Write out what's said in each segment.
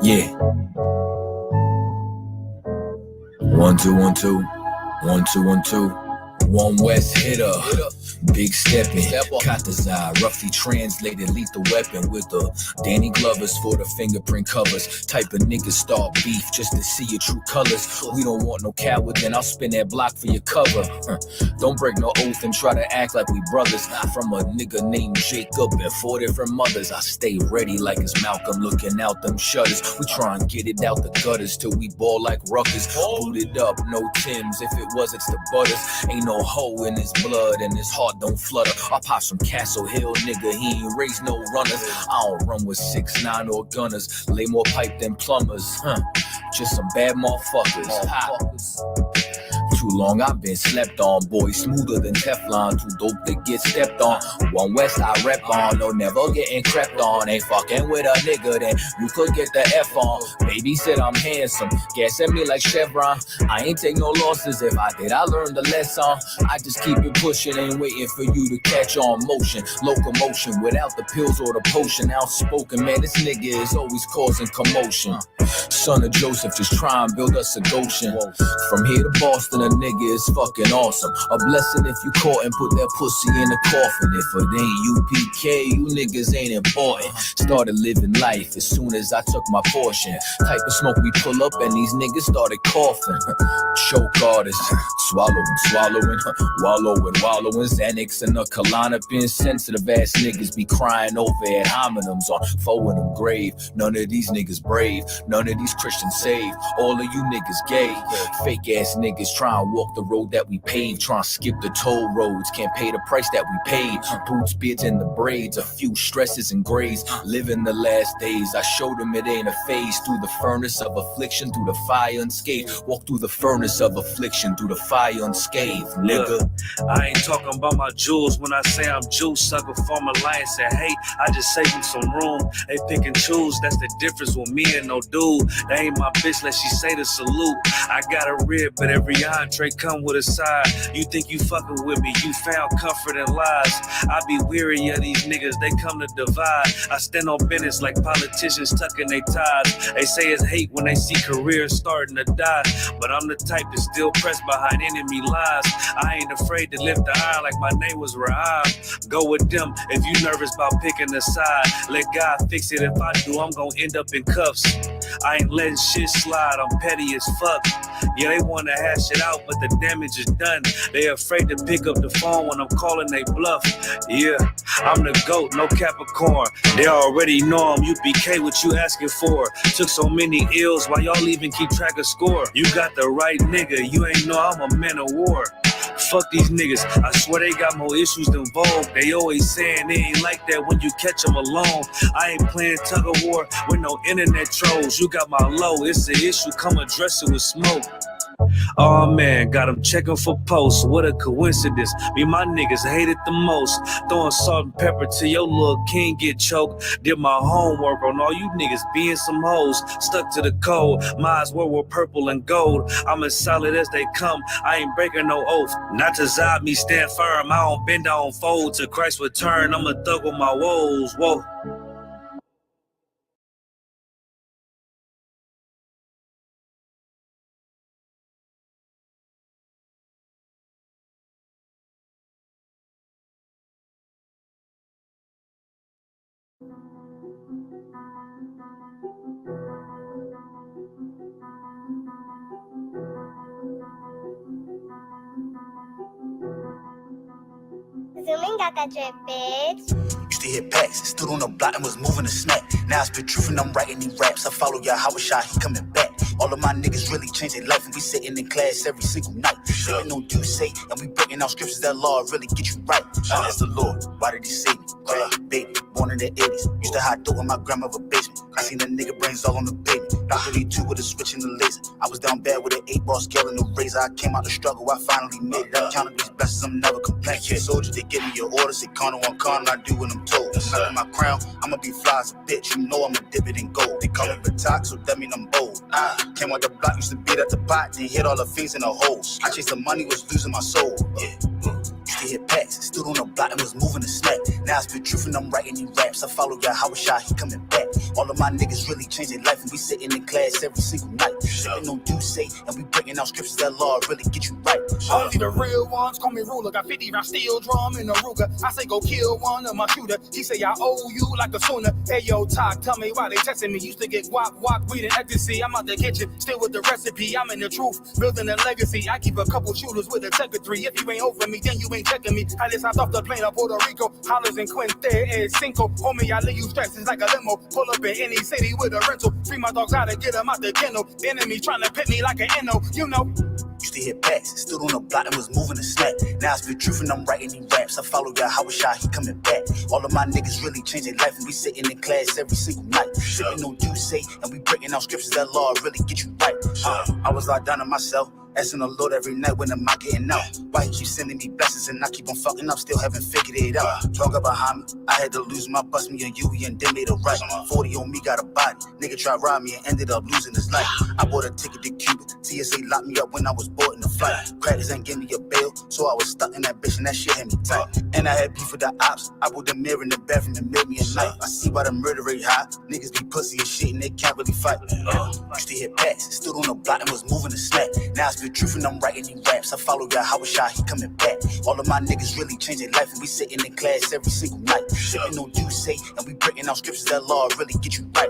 Yeah. 1 2 1 2 1 2 1 2. One West hitter, big stepping, Katazai, roughly translated lethal weapon with the Danny Glovers for the fingerprint covers. Type of niggas start beef just to see your true colors. We don't want no coward, then I'll spin that block for your cover. Don't break no oath and try to act like we brothers. From a nigga named Jacob and 4 different mothers. I stay ready like it's Malcolm looking out them shutters. We try and get it out the gutters till we ball like ruckers. Booted up, no Timbs, if it was it's the butters. Ain't no hoe in his blood and his heart don't flutter. I pop some Castle Hill nigga, he ain't raised no runners. I don't run with 6'9" or gunners, lay more pipe than plumbers. Just some bad motherfuckers. Too long I've been slept on, boy, smoother than Teflon. Too dope to get stepped on. One West I rep on, no never getting crept on. Ain't fucking with a nigga, then you could get the F on. Baby said I'm handsome, gas at me like Chevron. I ain't take no losses, if I did I learned the lesson. I just keep it pushing, ain't waiting for you to catch on. Motion, locomotion, without the pills or the potion. Outspoken, man, this nigga is always causing commotion. Son of Joseph, just try and build us a Goshen. From here to Boston, a nigga is fucking awesome. A blessing if you caught and put that pussy in a coffin. If it ain't UPK, you niggas ain't important. Started living life as soon as I took my portion. Type of smoke we pull up and these niggas started coughing. Choke artists, swallowing, wallowing. Xanax and a Klonopin. Sensitive ass niggas be crying over at homonyms on foe in them grave. None of these niggas brave, none of these Christians saved. All of you niggas gay. Fake ass niggas try and walk the road that we paved. Try and skip the toll roads, can't pay the price that we paid. Boots, beards, and the braids, a few stresses and grades. Living the last days, I showed them it ain't a phase. Through the furnace of affliction, through the fire unscathed. Walk through the furnace of affliction, through the fire unscathed, nigga. I ain't talking about my jewels when I say I'm juice sucker for my alliance and hate. I just save them some room. They pick and choose, that's the difference with me and no dude. That ain't my bitch, let she say the salute. I got a rib, but every entree come with a side. You think you fucking with me, you found comfort in lies. I be weary of these niggas, they come to divide. I stand on business like politicians tucking their ties. They say it's hate when they see careers starting to die, but I'm the type to still press behind enemy lines. I ain't afraid to lift the iron like my name was Raham. Go with them if you nervous about picking a side. Let God fix it, if I do I'm gonna end up in cuffs. I ain't letting shit slide, I'm petty as fuck. Yeah, they wanna hash it out, but the damage is done. They afraid to pick up the phone when I'm calling they bluff. Yeah, I'm the GOAT, no Capricorn. They already know I'm UPK, what you asking for? Took so many ills, why y'all even keep track of score? You got the right nigga, you ain't know I'm a man of war. Fuck these niggas, I swear they got more issues than Vogue. They always saying they ain't like that when you catch them alone. I ain't playing tug of war with no internet trolls. You got my low, it's an issue, come address it with smoke. Oh man, got him checking for posts. What a coincidence. Me, my niggas hate it the most. Throwing salt and pepper till your little king get choked. Did my homework on all you niggas being some hoes. Stuck to the code. My eyes were purple and gold. I'm as solid as they come. I ain't breaking no oath. Not to zod me, stand firm. I don't bend, I don't fold. To Christ's return, I'm a thug with my woes. Whoa. Zooming got that drip, bitch. Used to hit packs, stood on the block and was moving a snack. Now I spit truth and I'm writing these raps. I follow YAHANNA, he coming back. All of my niggas really changed their life and we sitting in class every single night. Living on due say and we breaking out scriptures that law really get you right. I asked the Lord, why did he save me? Baby, born in the 80s. Used to hide dope in my grandmother's basement. I seen the nigga brains all on the pavement. 32 with a switch and the laser. I was down bad with an 8-ball scale and a razor. I came out the struggle, I finally made it. I counted these blessings, I'm never complaining. Soldier, they give me your orders, they corner on corner, I do what I'm told. Under my crown, I'ma be fly as a bitch. You know I'ma dip it in gold. They call it Batak, so that mean I'm bold. Came out the block, used to beat at the pot, then hit all the things in the holes. I chased the money, was losing my soul. Used to hit packs, stood on the block and was moving the smack. Now I spit truth and I'm writing these raps. I follow YAHANNA, he coming back. All of my niggas really changing life, and we sitting in class every single night. Sipping on say, and we breaking out scriptures that law really get you right. Only the real ones call me ruler. Got 50 round steel drum in a Ruger. I say go kill one of my shooter. He say I owe you like a sooner. Hey yo, talk, tell me why they texting me. Used to get guap, weed and ecstasy. I'm out the kitchen, still with the recipe. I'm in the truth, building a legacy. I keep a couple shooters with a tech of 3. If you ain't over me, then you ain't checking me. I just hopped off the plane of Puerto Rico. Hollers and Quinte and Cinco. Homie, I leave you stresses like a limo. Pull up in any city with a rental. Free my dogs out to get them out the kennel. Enemy trying to pit me like an NO, you know. Used to hit packs, stood on the block and was moving the snack. Now I spit truth and I'm writing these raps. I follow YAHANNA, he coming back. All of my niggas really changing life, and we sitting in class every single night. Sipping on say, and we breaking out scriptures that law really get you right. I was locked down on myself, asking the Lord every night when am I getting out. Why he keep sending me blessings and I keep on fucking up, still haven't figured it out. Talk behind me, I had to lose my bust, me and Yui, and then made a right. 40 on me, got a body. Nigga tried to rob me and ended up losing his life. I bought a ticket to Cuba, TSA locked me up when I was boarding the flight. Crackers ain't give me a bail, so I was stuck in that bitch and that shit had me tight. And I had beef with the ops, I put the mirror in the bathroom and made me a knife. I see why the murder rate high, niggas be pussy and shit and they can't really fight. Used to hit packs, stood on the block and was moving the snack. Now I spit truth and I'm writing these raps. I follow YAHANNA, he coming back. All of my niggas really changing life, and we sitting in class every single night. Sipping on say, and we breaking out scriptures that law really get you right.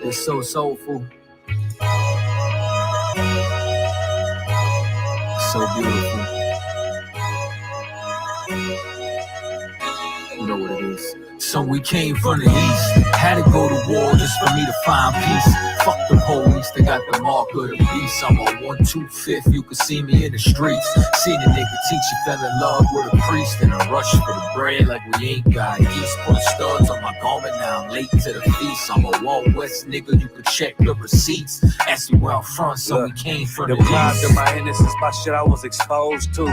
It's so soulful, so beautiful. You know what it is. So we came from the east, had to go to war just for me to find peace. Fuck the police, they got the mark of the beast. I'm on 125th, you can see me in the streets. Seen a nigga teacher fell in love with a priest, and a rush for the bread like we ain't got yeast. Put studs on my garment, now I'm late to the feast. I'm a Wild West nigga, you can check the receipts. Ask me where I'm from, so we came from the east. Of my innocence, my shit I was exposed to.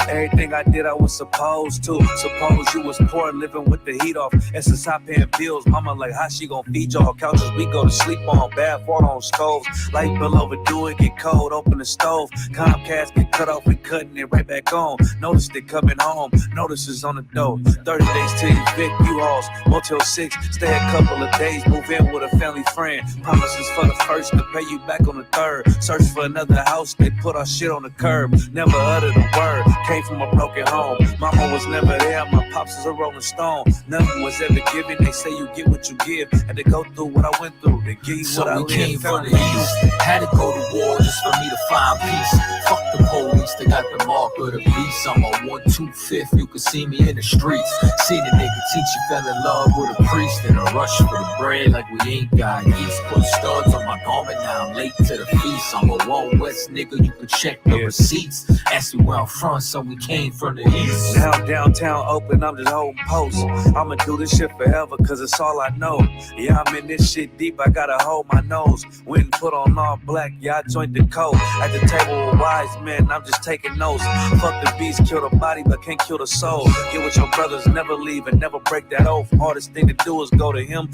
Everything I did I was supposed to. Suppose you was poor, living with the heat off. And since I paying bills, mama like, how she gon' feed y'all? Couches we go to sleep on, bad water on stoves. Light bill overdue, it get cold, open the stove. Comcast get cut off, we cutting it right back on. Notice they coming home, notices on the door. 30 days till you fit U-Hauls, Motel 6, stay a couple of days, move in with a family friend. Promises for the first to pay you back on the third. Search for another house, they put our shit on the curb. Never uttered a word, came from a broken home. Mama was never there, my pops was a rolling stone. Nothing was ever given, they say you get what you give. Had to go through what I went through, they give you so what I lived. Came from the east, had to go to war just for me to find peace. Fuck the police, they got the mark of the beast. I'm on 125th, you can see me in the streets. Seen a nigga teacher fell in love with a priest, and a rush for the bread like we ain't got yeast. Put studs on my garment, now I'm late to the feast. I'm a Wild West nigga, you can check the receipts. Ask me where I'm from, so we came from the east. Now downtown open, I'm just holding posts. I'ma do this shit forever, cause it's all I know. Yeah, I'm in this shit deep, I gotta hold my nose. Went and put on all black, yeah, I joined the code. At the table with wise men, I'm just taking notes. Fuck the beast, kill the body, but can't kill the soul. Get with your brothers, never leave and never break that oath. Hardest thing to do is go to him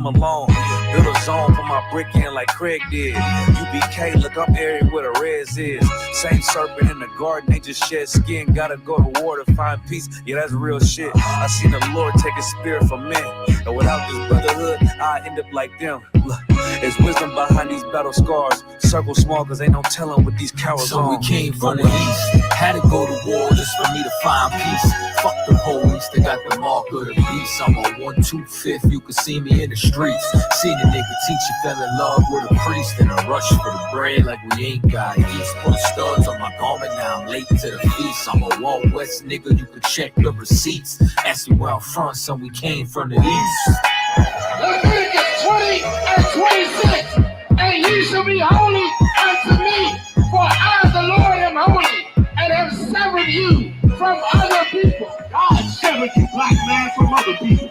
alone. Build a zone for my brick in like Craig did. UBK, look up area where the reds is. Same serpent in the garden, they just shed skin. Gotta go to war to find peace, yeah, that's real shit. I seen the Lord take a spirit from men, and without this brotherhood, I end up like them. Look, there's wisdom behind these battle scars. Circle small, cause ain't no telling what these cowards so on. We came from the east, had to go to war just for me to find peace. Fuck the police, they got the mark of the beast. I'm on 125th, you can see me in the streets. Seen a nigga teacher fell in love with a priest, and a rush for the bread like we ain't got yeast. Put studs on my garment, now I'm late to the feast. I'm a Wild West nigga, you can check the receipts. Ask me where I'm from, so we came from the east. Leviticus 20 and 26, and ye shall be holy unto me, for I, the Lord, am holy, and have severed you from other people. God severed you, black man, from other people.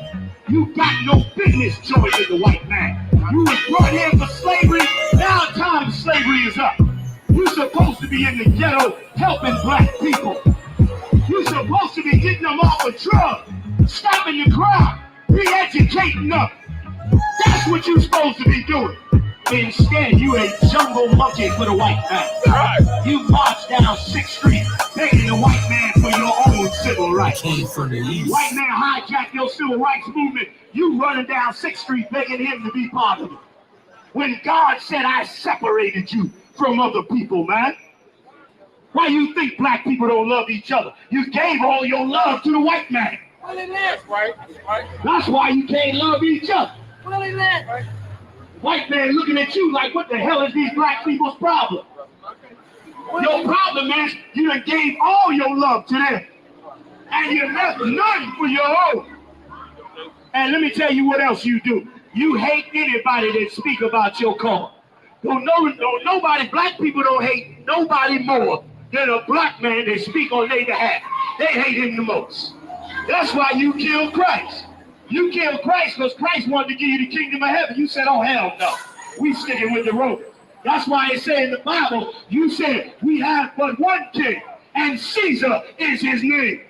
You got no business joining the white man. You was brought here for slavery. Now time slavery is up. You're supposed to be in the ghetto helping black people. You're supposed to be getting them off of drugs, stopping the crime, re-educating them. That's what you're supposed to be doing. Instead, you a jungle monkey for the white man. You march down 6th Street begging the white man for your own civil rights. White man hijacked your civil rights movement. You running down 6th Street begging him to be part of it. When God said, I separated you from other people, man. Why you think black people don't love each other? You gave all your love to the white man. Well, it is, right? That's why you can't love each other. Well, it is, right? White man looking at you like, what the hell is these black people's problem? Your problem is you done gave all your love to them. And you left none for your own. And let me tell you what else you do. You hate anybody that speak about your cause. Nobody, black people don't hate nobody more than a black man that speak on their behalf. They hate him the most. That's why you killed Christ. You killed Christ because Christ wanted to give you the kingdom of heaven. You said, oh, hell no. We sticking with the Romans. That's why it said in the Bible, you said, we have but one king, and Caesar is his name.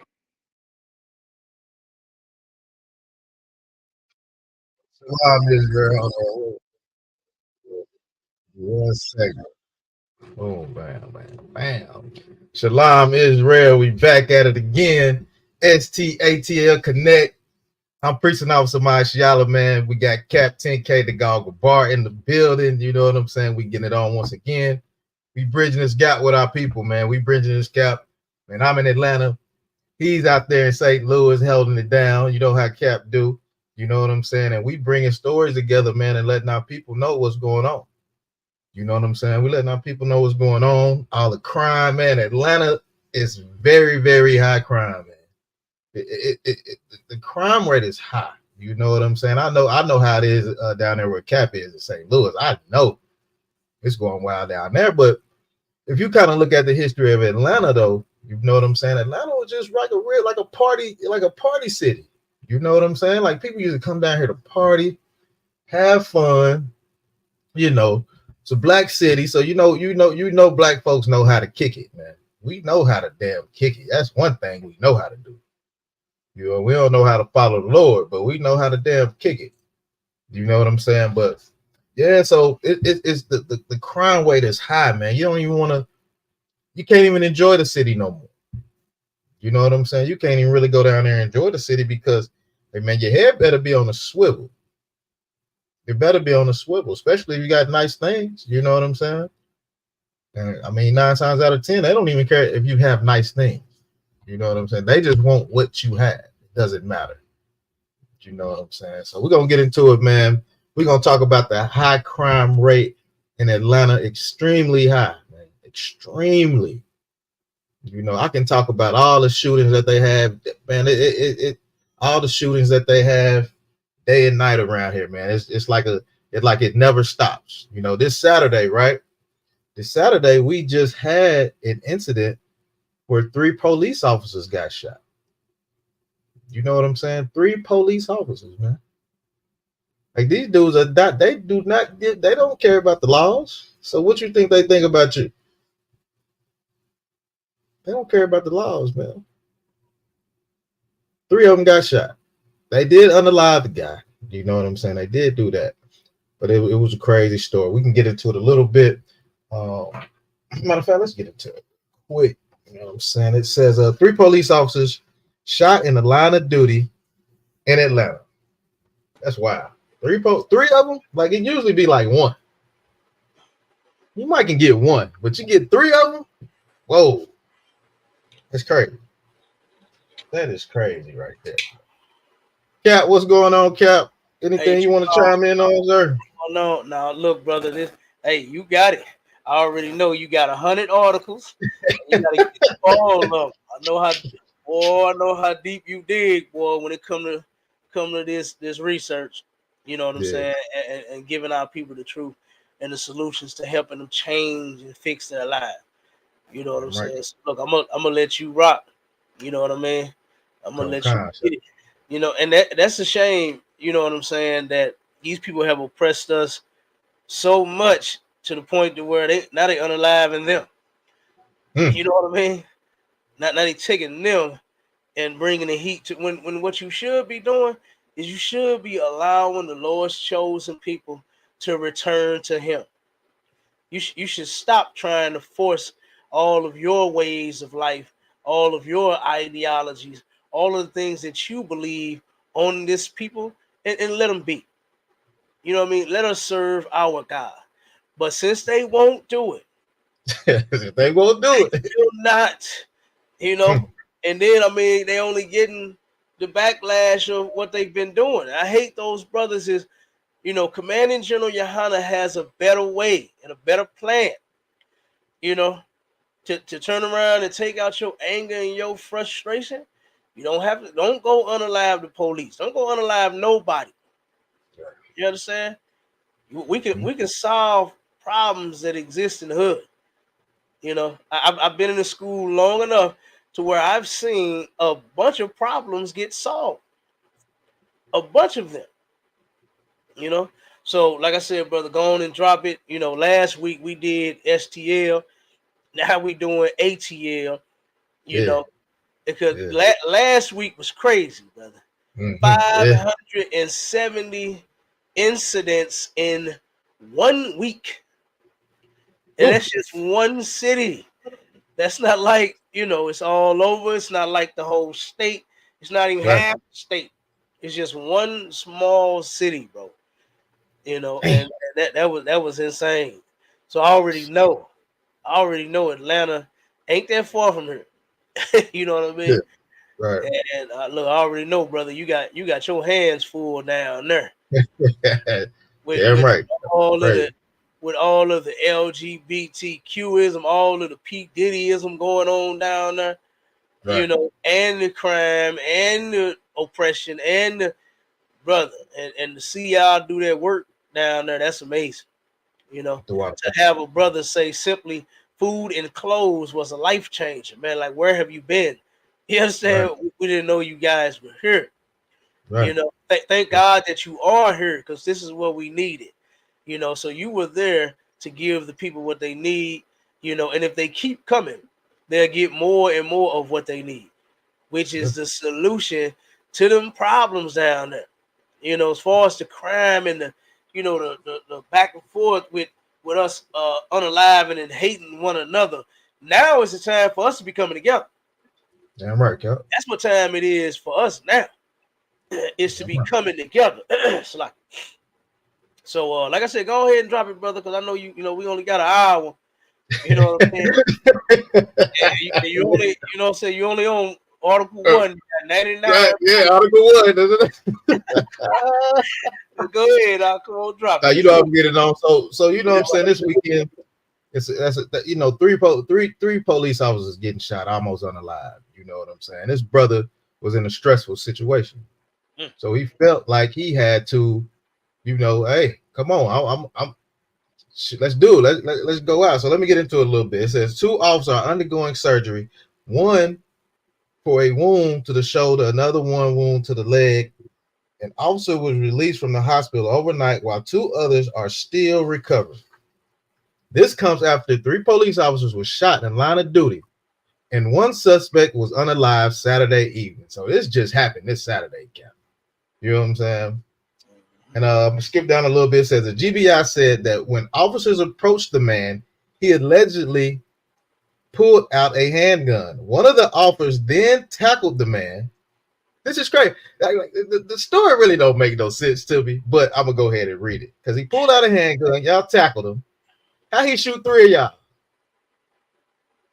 Israel. Hold on. 1 second. Boom, bam, bam, bam. Shalom, Israel. We back at it again. STATL Connect. I'm preaching officer Mashiala, man. We got Cap 10K, the Goggle Bar in the building. You know what I'm saying? We getting it on once again. We bridging this gap with our people, man. We bridging this gap. And I'm in Atlanta. He's out there in St. Louis holding it down. You know how Cap do. You know what I'm saying? And we bringing stories together, man, and letting our people know what's going on. You know what I'm saying? We letting our people know what's going on. All the crime, man. Atlanta is very, very high crime, man. The crime rate is high. You know what I'm saying? I know how it is down there where Cap is in St. Louis. I know it's going wild down there. But if you kind of look at the history of Atlanta, though, you know what I'm saying? Atlanta was just like a party city. You know what I'm saying? Like people used to come down here to party, have fun. You know, it's a black city, so you know, black folks know how to kick it, man. We know how to damn kick it. That's one thing we know how to do. You know, we don't know how to follow the Lord, but we know how to damn kick it. You know what I'm saying? But yeah, so it's the crime rate is high, man. You can't even enjoy the city no more. You know what I'm saying? You can't even really go down there and enjoy the city because, hey man, your head better be on a swivel. It better be on a swivel, especially if you got nice things. You know what I'm saying? And I mean, 9 times out of 10, they don't even care if you have nice things. You know what I'm saying? They just want what you have. It doesn't matter. You know what I'm saying? So we're going to get into it, man. We're going to talk about the high crime rate in Atlanta. Extremely high, man. Extremely. You know, I can talk about all the shootings that they have, man. All the shootings that they have day and night around here, man. It's like it never stops. You know, this Saturday, right? This Saturday, we just had an incident where 3 police officers got shot. You know what I'm saying? 3 police officers, man. Like these dudes they don't care about the laws. So what you think they think about you? They don't care about the laws, man. 3 of them got shot. They did unalive the guy. You know what I'm saying? They did do that. But it was a crazy story. We can get into it a little bit. Matter of fact, let's get into it quick. You know what I'm saying? It says 3 police officers shot in the line of duty in Atlanta. That's wild. 3 of them? Like it usually be like 1. You might can get 1, but you get 3 of them? Whoa. That's crazy. That is crazy right there. Cap, what's going on, Cap? Anything you want to chime in on, sir? Oh, no, look, brother. You got it. I already know you got 100 articles. You gotta get all of them. I know how deep you dig, boy. When it come to this research, you know what I'm saying, and giving our people the truth and the solutions to helping them change and fix their lives. You know what I'm saying? So look, I'm gonna let you rock. You know what I mean? I'm gonna let you get it. You know, and that's a shame. You know what I'm saying? That these people have oppressed us so much to the point to where they unaliving them. You know what I mean? Now they taking them and bringing the heat to when what you should be doing is you should be allowing the Lord's chosen people to return to Him. You should stop trying to force all of your ways of life, all of your ideologies, all of the things that you believe on this people, and let them be. You know what I mean? Let us serve our God. But since they won't do it, they won't do it. will not, you know. And then I mean, they only getting the backlash of what they've been doing. I hate those brothers. Is Commanding General YAHANNA has a better way and a better plan. To turn around and take out your anger and your frustration. You don't go unalive the police. Don't go unalive nobody. You understand? We can solve problems that exist in the hood. I've been in the school long enough to where I've seen a bunch of problems get solved. A bunch of them. So like I said, brother, go on and drop it. Last week we did STL. Now we doing ATL. Because last week was crazy, brother. 570 incidents in 1 week. And that's just one city. That's not like, it's all over. It's not like the whole state. It's not even half the state. It's just one small city, bro. And that was insane. So I already know Atlanta ain't that far from here. You know what I mean? Yeah. Right. And look, I already know, brother. You got your hands full down there. Right. With all of the LGBTQism, all of the P Diddyism going on down there, right. And the crime and the oppression and the brother, and to see y'all do that work down there, that's amazing. To have a brother say simply food and clothes was a life changer, man. Like, where have you been? You understand? Right. We didn't know you guys were here. Right. Thank God that you are here, because this is what we needed. So you were there to give the people what they need, and if they keep coming, they'll get more and more of what they need, which is the solution to them problems down there. As far as the crime and the back and forth with us unaliving and hating one another. Now is the time for us to be coming together. Damn right, Cal. That's what time it is for us now. Is to be coming together. So like I said, go ahead and drop it, brother, because I know we only got an hour. You know what I'm saying? you only, you only on Article 1, 99. Right, yeah, Article 1, doesn't it? Go ahead, I'll come on, drop it. You know I'm getting on. So you know what I'm saying, this weekend, three police officers getting shot, almost unalive. You know what I'm saying? This brother was in a stressful situation. So he felt like he had to, hey, come on, let's do it. Let's go out. So let me get into it a little bit. It says 2 officers are undergoing surgery, one for a wound to the shoulder, another one wound to the leg. An officer was released from the hospital overnight while 2 others are still recovering. This comes after 3 police officers were shot in line of duty, and 1 suspect was unalive Saturday evening. So this just happened this Saturday, Cap. You know what I'm saying? And skip down a little bit. It says the GBI said that when officers approached the man, he allegedly pulled out a handgun. One of the officers then tackled the man. This is crazy. The story really don't make no sense to me, but I'm gonna go ahead and read it because he pulled out a handgun. Y'all tackled him. How he shoot 3 of y'all?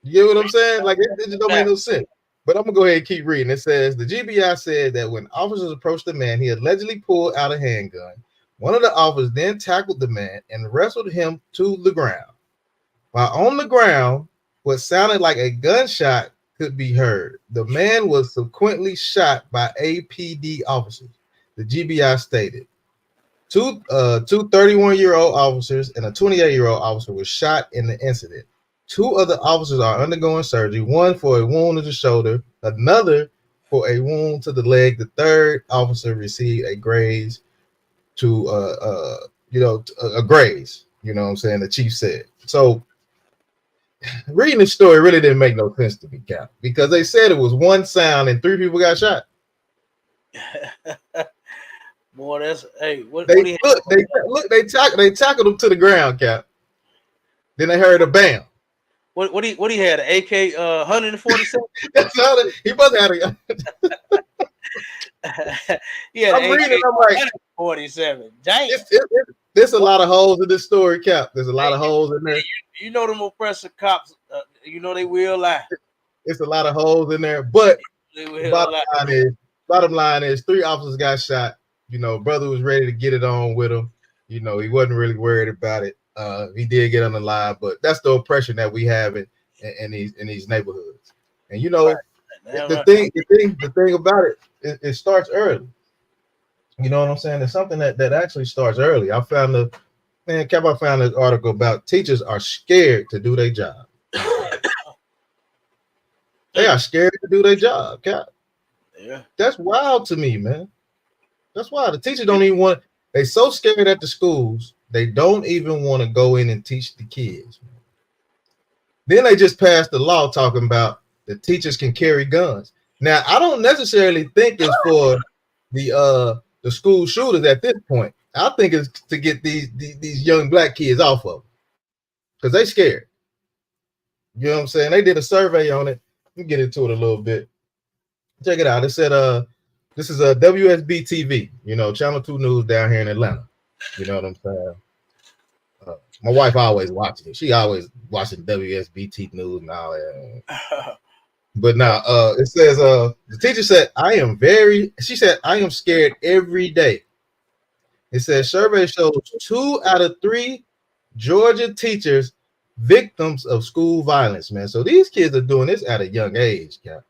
You get what I'm saying? Like, it just don't make no sense. But I'm gonna go ahead and keep reading. It says the GBI said that when officers approached the man, he allegedly pulled out a handgun. One of the officers then tackled the man and wrestled him to the ground. While on the ground, what sounded like a gunshot could be heard. The man was subsequently shot by APD officers, the GBI stated. Two 31-year-old officers and a 28-year-old officer were shot in the incident. 2 other officers are undergoing surgery, one for a wound to the shoulder, another for a wound to the leg. The third officer received a graze to a graze. You know what I'm saying? The chief said. So reading the story really didn't make no sense to me, Cap, because they said it was one sound and 3 people got shot. Boy, that's what They he they tackled him to the ground, Cap. Then they heard a bam. what he had, an AK 147? That's all he must have had Yeah, I'm reading, I'm like 147. Dang. There's a lot of holes in this story, Cap. There's a lot of holes in there. You know them oppressor cops, you know they will lie. It's a lot of holes in there, but They will bottom line is 3 officers got shot. You know, brother was ready to get it on with him. You know, he wasn't really worried about it. He did get on the line, but that's the oppression that we have in these neighborhoods. And you know, the thing about it starts early. You know what I'm saying? It's something that actually starts early. I found this article about teachers are scared to do their job. They are scared to do their job, Cap. Yeah. That's wild to me, man. That's why the teachers don't even want. They so scared at the schools, they don't even want to go in and teach the kids. Then they just passed the law talking about the teachers can carry guns. Now, I don't necessarily think it's for the school shooters at this point. I think it's to get these young black kids off of them because they scared. You know what I'm saying? They did a survey on it. Let me get into it a little bit. Check it out. It said this is a WSB TV, you know, Channel 2 News down here in Atlanta. You know what I'm saying? My wife always watching it. She always watching WSBT News and all that. But now it says the teacher said, I am scared every day. It says survey shows 2 out of 3 Georgia teachers victims of school violence, man. So these kids are doing this at a young age, yeah.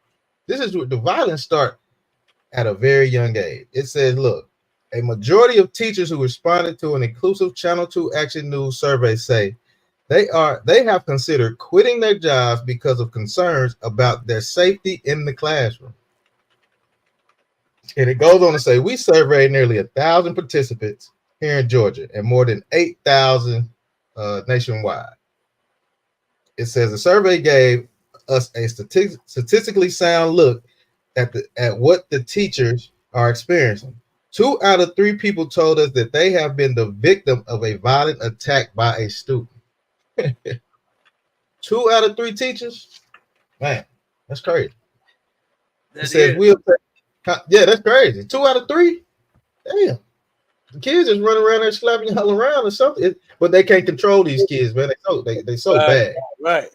This is what the violence start at a very young age. It says, look, a majority of teachers who responded to an inclusive Channel 2 Action News survey say they have considered quitting their jobs because of concerns about their safety in the classroom. And it goes on to say, we surveyed nearly 1,000 participants here in Georgia and more than 8,000 nationwide. It says the survey gave us a statistically sound look at what the teachers are experiencing. 2 out of 3 people told us that they have been the victim of a violent attack by a student. 2 out of 3 teachers? Man, that's crazy. It says that's crazy. 2 out of 3? Damn. The kids just running around there slapping y'all around or something. But they can't control these kids, man. They so bad. Right.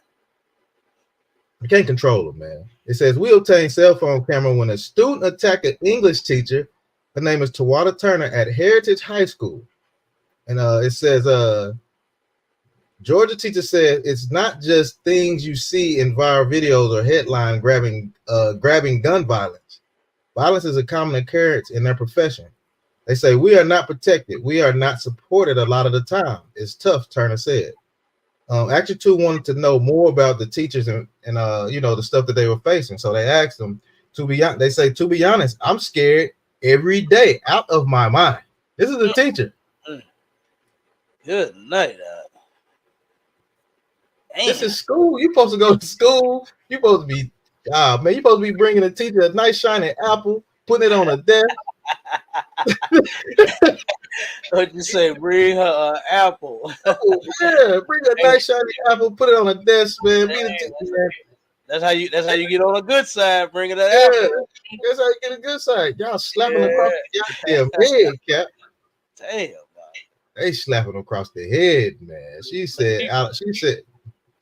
You can't control them, man. It says we obtained cell phone camera when a student attacked an English teacher. Her name is Tawada Turner at Heritage High School. And it says Georgia teacher said it's not just things you see in viral videos or headline grabbing gun violence. Violence is a common occurrence in their profession. They say we are not protected. We are not supported a lot of the time. It's tough, Turner said. Action 2 wanted to know more about the teachers and you know, the stuff that they were facing. So they asked them to be honest, I'm scared every day out of my mind. This is the teacher. Good night. This is school. You're supposed to go to school. You're supposed to be, man, you're supposed to be bringing a teacher a nice shiny apple, putting it on a desk. What'd you say? Bring her an apple. Oh, yeah, bring a nice shiny apple, put it on a desk, man. Be the teacher, man. That's how you get on a good side. Bring it an apple. That's how you get a good side. Y'all slapping across the goddamn head, Cap. Damn, man. They slapping across the head, man. She said,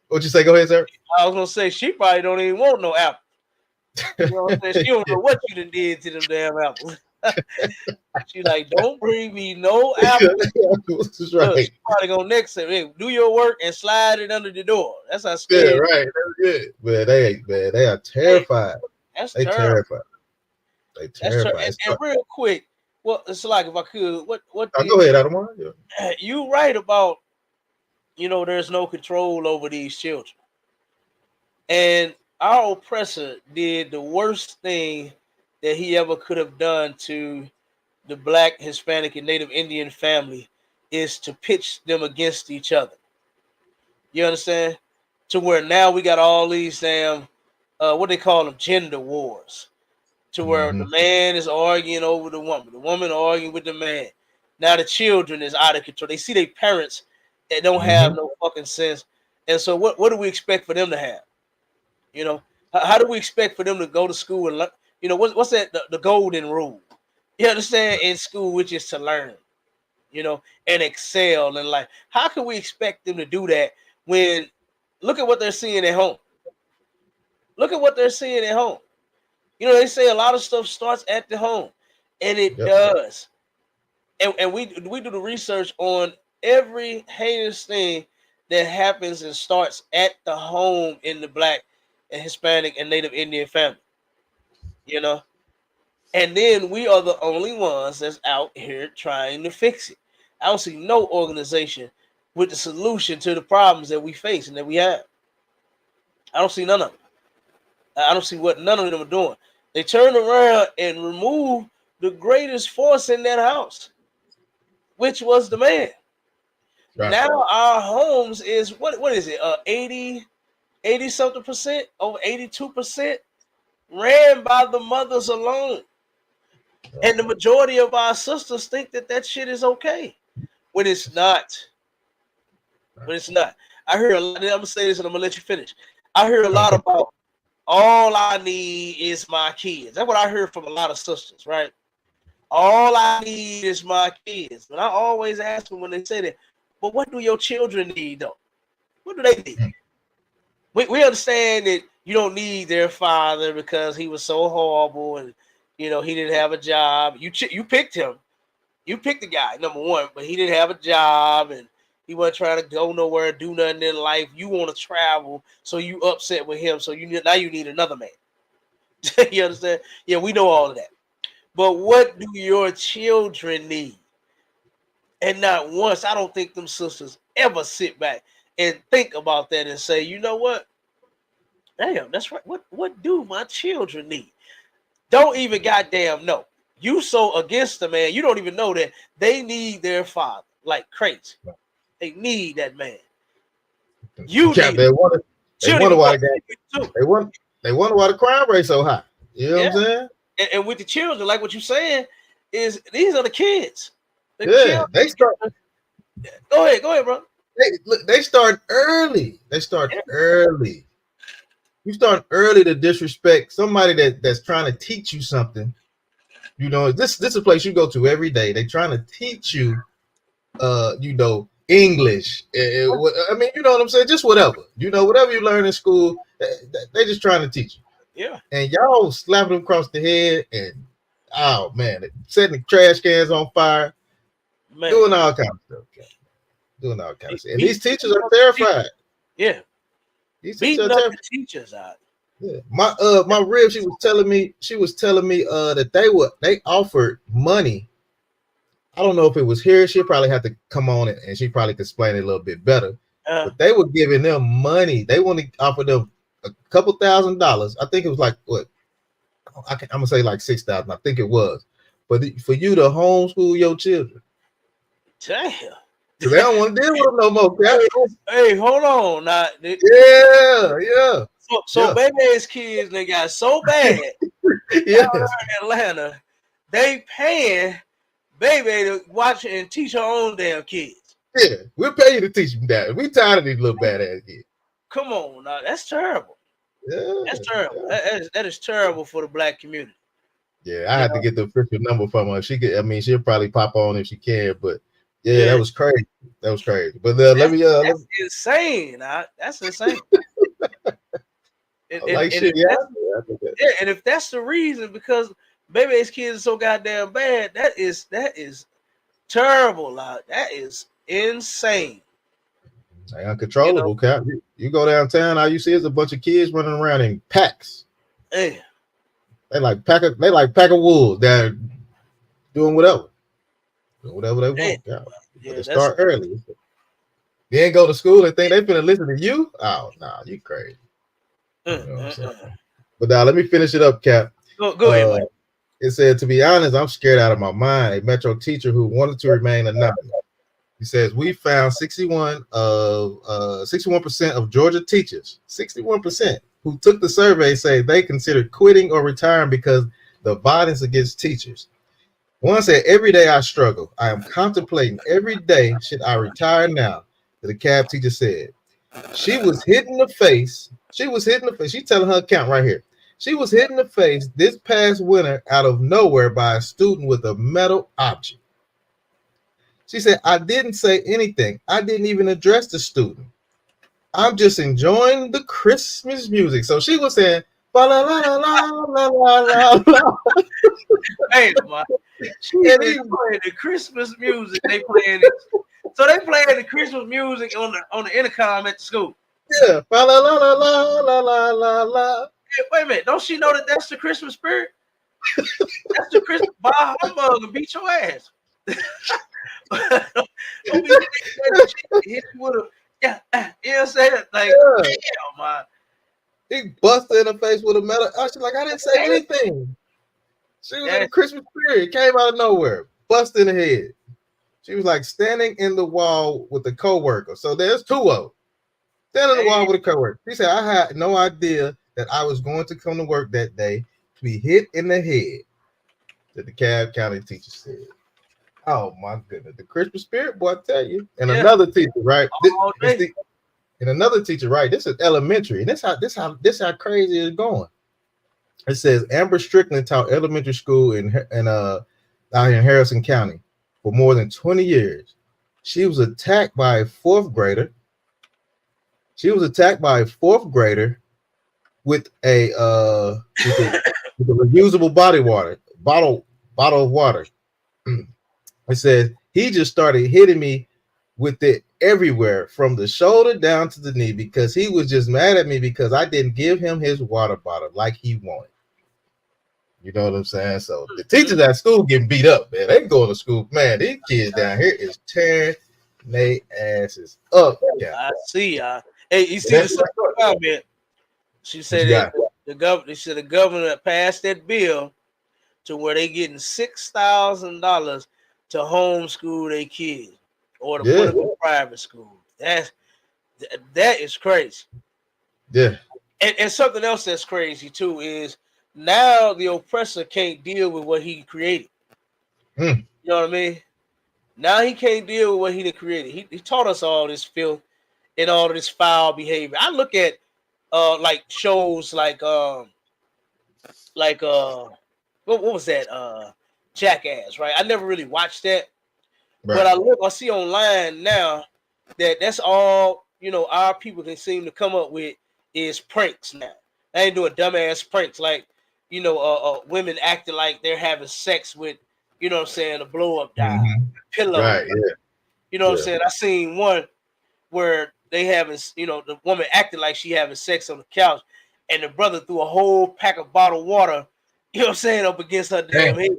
what you say? Go ahead, sir. I was gonna say she probably don't even want no apple. You know what I'm saying? She don't know what you done did to them damn apples. She like, don't bring me no apple. That's right. Look, she probably gonna next say, hey, do your work and slide it under the door. That's how scared. Yeah, right. That's good. But they are terrified. That's terrified. They terrified. And real quick, well, it's like if I could, what go ahead, Adam. Yeah. You right about, you know, there's no control over these children. And our oppressor did the worst thing that he ever could have done to the Black, Hispanic, and Native Indian family is to pitch them against each other. You understand? To where now we got all these damn, what they call them, gender wars. To where the man is arguing over the woman arguing with the man. Now the children is out of control. They see their parents that don't have no fucking sense. And so what do we expect for them to have? You know, how do we expect for them to go to school and learn? You know, what's that? The golden rule. You understand? In school, which is to learn, you know, and excel in life. How can we expect them to do that when look at what they're seeing at home? Look at what they're seeing at home. You know, they say a lot of stuff starts at the home, and it does. And we do the research on every heinous thing that happens and starts at the home in the Black and Hispanic and Native Indian family. You know, and then we are the only ones that's out here trying to fix it. I don't see no organization with the solution to the problems that we face and that we have. I don't see none of them. I don't see what none of them are doing. They turn around and remove the greatest force in that house, which was the man. Right. Now our homes is what is it? 80 something percent, over 82% ran by the mothers alone. And the majority of our sisters think that shit is okay when it's not. When it's not. I hear a lot. I'm gonna say this and I'm gonna let you finish. I hear a lot about all I need is my kids. That's what I heard from a lot of sisters, right? All I need is my kids. But I always ask them when they say that, but what do your children need though? What do they need? We understand that you don't need their father because he was so horrible and you know he didn't have a job. You picked him. You picked the guy, number one, but he didn't have a job and he wasn't trying to go nowhere, do nothing in life. You want to travel, so you upset with him. So now you need another man. You understand? Yeah, we know all of that. But what do your children need? And not once, I don't think them sisters ever sit back and think about that and say, you know what? Damn, that's right. What do my children need? Don't even goddamn know. You so against the man, you don't even know that they need their father like crazy. They need that man. You need they wonder why they wonder why the crime rate so high. You know what I'm saying? And with the children, like what you're saying, is these are the kids. They start. Go ahead, bro. They start early. They start early. You start early to disrespect somebody that's trying to teach you something. You know, this is a place you go to every day. They trying to teach you, you know, English. I mean, you know what I'm saying? Just whatever. You know, whatever you learn in school, they just trying to teach you. Yeah. And y'all slapping them across the head and, oh, man, setting the trash cans on fire. Man. Doing all kinds of stuff. Okay. Doing all kinds of stuff. And these teachers are terrified. Yeah. These teachers are terrified. The teachers out. Yeah. My rib, she was telling me that they offered money. I don't know if it was here. She'll probably have to come on it and she probably could explain it a little bit better. But they were giving them money. They want to offer them a couple $1,000s. I think it was like what? I'm gonna say like $6,000. I think it was. But for you to homeschool your children. Damn. They don't want to deal with them no more. Hey, hold on. Now, yeah. So baby's kids, they got so bad. Yeah. In Atlanta, they paying baby to watch and teach her own damn kids. Yeah, we'll pay you to teach them that. We tired of these little badass kids. Come on, now that's terrible. Yeah, that's terrible. Yeah. That is terrible for the Black community. Yeah, I had to get the official number from her. She'll probably pop on if she can, but yeah. That was crazy. But that's insane. That's insane. And if that's the reason, because baby's kids are so goddamn bad, that is terrible. That is insane. They uncontrollable, Cap. You go downtown, all you see is a bunch of kids running around in packs. Yeah. They like pack of wolves that are doing whatever they want. Yeah, they start early. You ain't go to school and think they finna listen to you. Oh no, you crazy. You know what I'm saying? But now let me finish it up, Cap. Go ahead, Mike. It said, to be honest, I'm scared out of my mind. A Metro teacher who wanted to remain anonymous. He says, we found 61% of Georgia teachers, 61% who took the survey say they considered quitting or retiring because the violence against teachers. One said, every day I struggle. I am contemplating every day, should I retire now? The cab teacher said. She was hit in the face. She's telling her account right here. She was hit in the face this past winter out of nowhere by a student with a metal object. She said, I didn't say anything. I didn't even address the student. I'm just enjoying the Christmas music. So she was saying, la la la la la la la la. Hey, man. She is playing the Christmas music. They playing it. So they playing the Christmas music on the intercom at the school. Yeah, la la la la la la la la. Hey, wait a minute. Don't she know that that's the Christmas spirit? That's the Christmas. Buy a humbug and beat your ass. Don't be hit you with a, yeah, you know what I'm saying? Like, Yeah. damn, man. He busted in the face with a metal. She's like, I didn't say anything. She was in the Christmas spirit. Came out of nowhere. Busted in the head. She was like standing in the wall with a coworker. So there's two of them. Standing in the wall with a coworker. She said, I had no idea that I was going to come to work that day to be hit in the head. That the Cobb County teacher said. Oh my goodness. The Christmas spirit, boy, I tell you. And another teacher, right? And another teacher, right? This is elementary. And this how crazy it's going. It says Amber Strickland taught elementary school out here in Harrison County for more than 20 years. She was attacked by a fourth grader. With a reusable bottle of water. It says he just started hitting me with it everywhere from the shoulder down to the knee because he was just mad at me because I didn't give him his water bottle like he wanted. You know what I'm saying? So the teachers at school getting beat up, man. They going to school, man. These kids down here is tearing their asses up. Yeah. I see. Hey, you see this comment? She said that the governor passed that bill to where they getting $6,000 to homeschool their kids or to put them in private school. That is crazy. Yeah. And something else that's crazy too is now the oppressor can't deal with what he created. You know what I mean? Now he can't deal with what he created. He taught us all this filth and all this foul behavior. I look at like shows like what was that? Jackass, right? I never really watched that. Right. But I see online now that that's all, you know, our people can seem to come up with is pranks now. They ain't doing dumbass pranks like, you know, women acting like they're having sex with, you know what I'm saying, a blow up doll, pillow. Right, yeah. You know what I'm saying? I seen one where they having, you know, the woman acted like she having sex on the couch and the brother threw a whole pack of bottled water, you know what I'm saying, up against her damn head.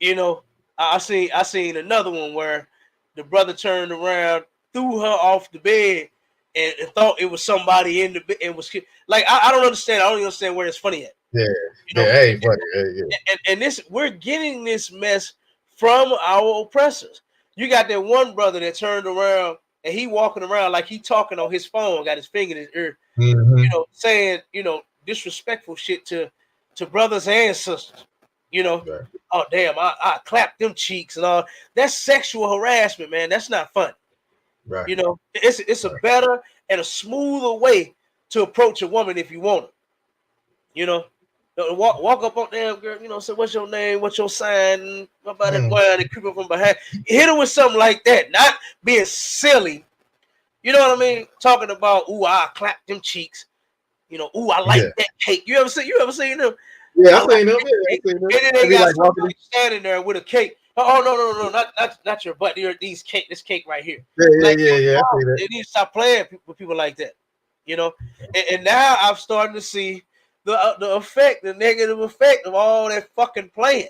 You know, I seen another one where the brother turned around, threw her off the bed, and thought it was somebody in the bed. It was like I don't understand. I don't even understand where it's funny at. Yeah, you know? Hey, funny. And this, we're getting this mess from our oppressors. You got that one brother that turned around and he walking around like he talking on his phone, got his finger in his ear, you know, saying, you know, disrespectful shit to brothers and sisters. You know, oh damn, I clapped them cheeks and all. That's sexual harassment, man. That's not fun. Right. You know, it's a better and a smoother way to approach a woman if you want her. You know, walk up on damn girl, you know, say, what's your name? What's your sign? About that boy and creep up from behind. Hit her with something like that, not being silly. You know what I mean? Talking about, ooh, I clapped them cheeks. You know, ooh, I like that cake. You ever seen them? Yeah, I've seen them. And then they got somebody standing there with a cake. Oh no, not your butt. This cake right here. Yeah. I see that. They need to stop playing with people like that. You know, and now I'm starting to see the effect, the negative effect of all that fucking playing.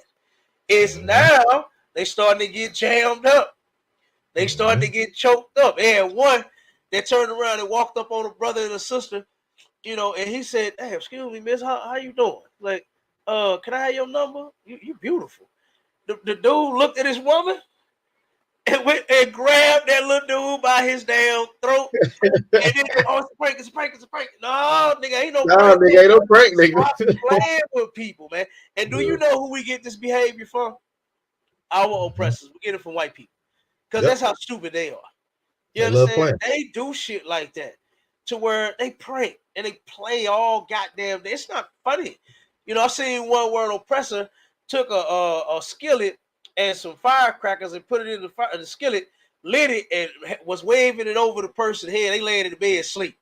Is now they starting to get jammed up. They starting to get choked up. And one that turned around and walked up on a brother and a sister, you know, and he said, "Hey, excuse me, miss, how you doing?" Like, can I have your number? You beautiful. The dude looked at his woman and went and grabbed that little dude by his damn throat. And then, oh, it's a prank, it's a prank, it's a prank. No, nigga, ain't no prank. Nigga, ain't no prank, nigga. Stop playing with people, man. And do you know who we get this behavior from? Our oppressors. We get it from white people. Because that's how stupid they are. You understand? They do shit like that to where they prank and they play all goddamn day. It's not funny. You know, I seen one where an oppressor took a skillet and some firecrackers and put it in the skillet, lit it, and was waving it over the person's head. They laying in the bed asleep.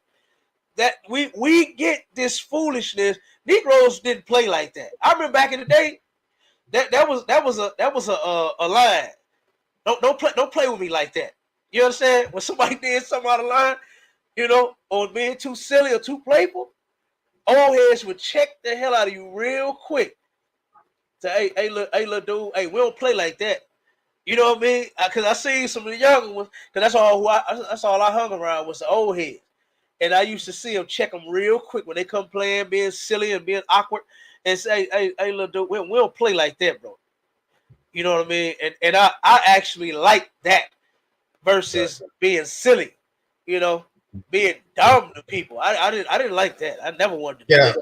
That we get this foolishness. Negroes didn't play like that. I remember back in the day, that was a line. Don't play with me like that. You understand? When somebody did something out of line, you know, or being too silly or too playful, old heads would check the hell out of you real quick. Say, hey, little dude, hey, we don't play like that. You know what I mean? Because I seen some of the younger ones, because that's all I hung around was the old heads. And I used to see them check them real quick when they come playing, being silly and being awkward, and say, hey, little dude, we don't play like that, bro. You know what I mean? And I actually like that versus being silly, you know, being dumb to people. I didn't like that. I never wanted to do that.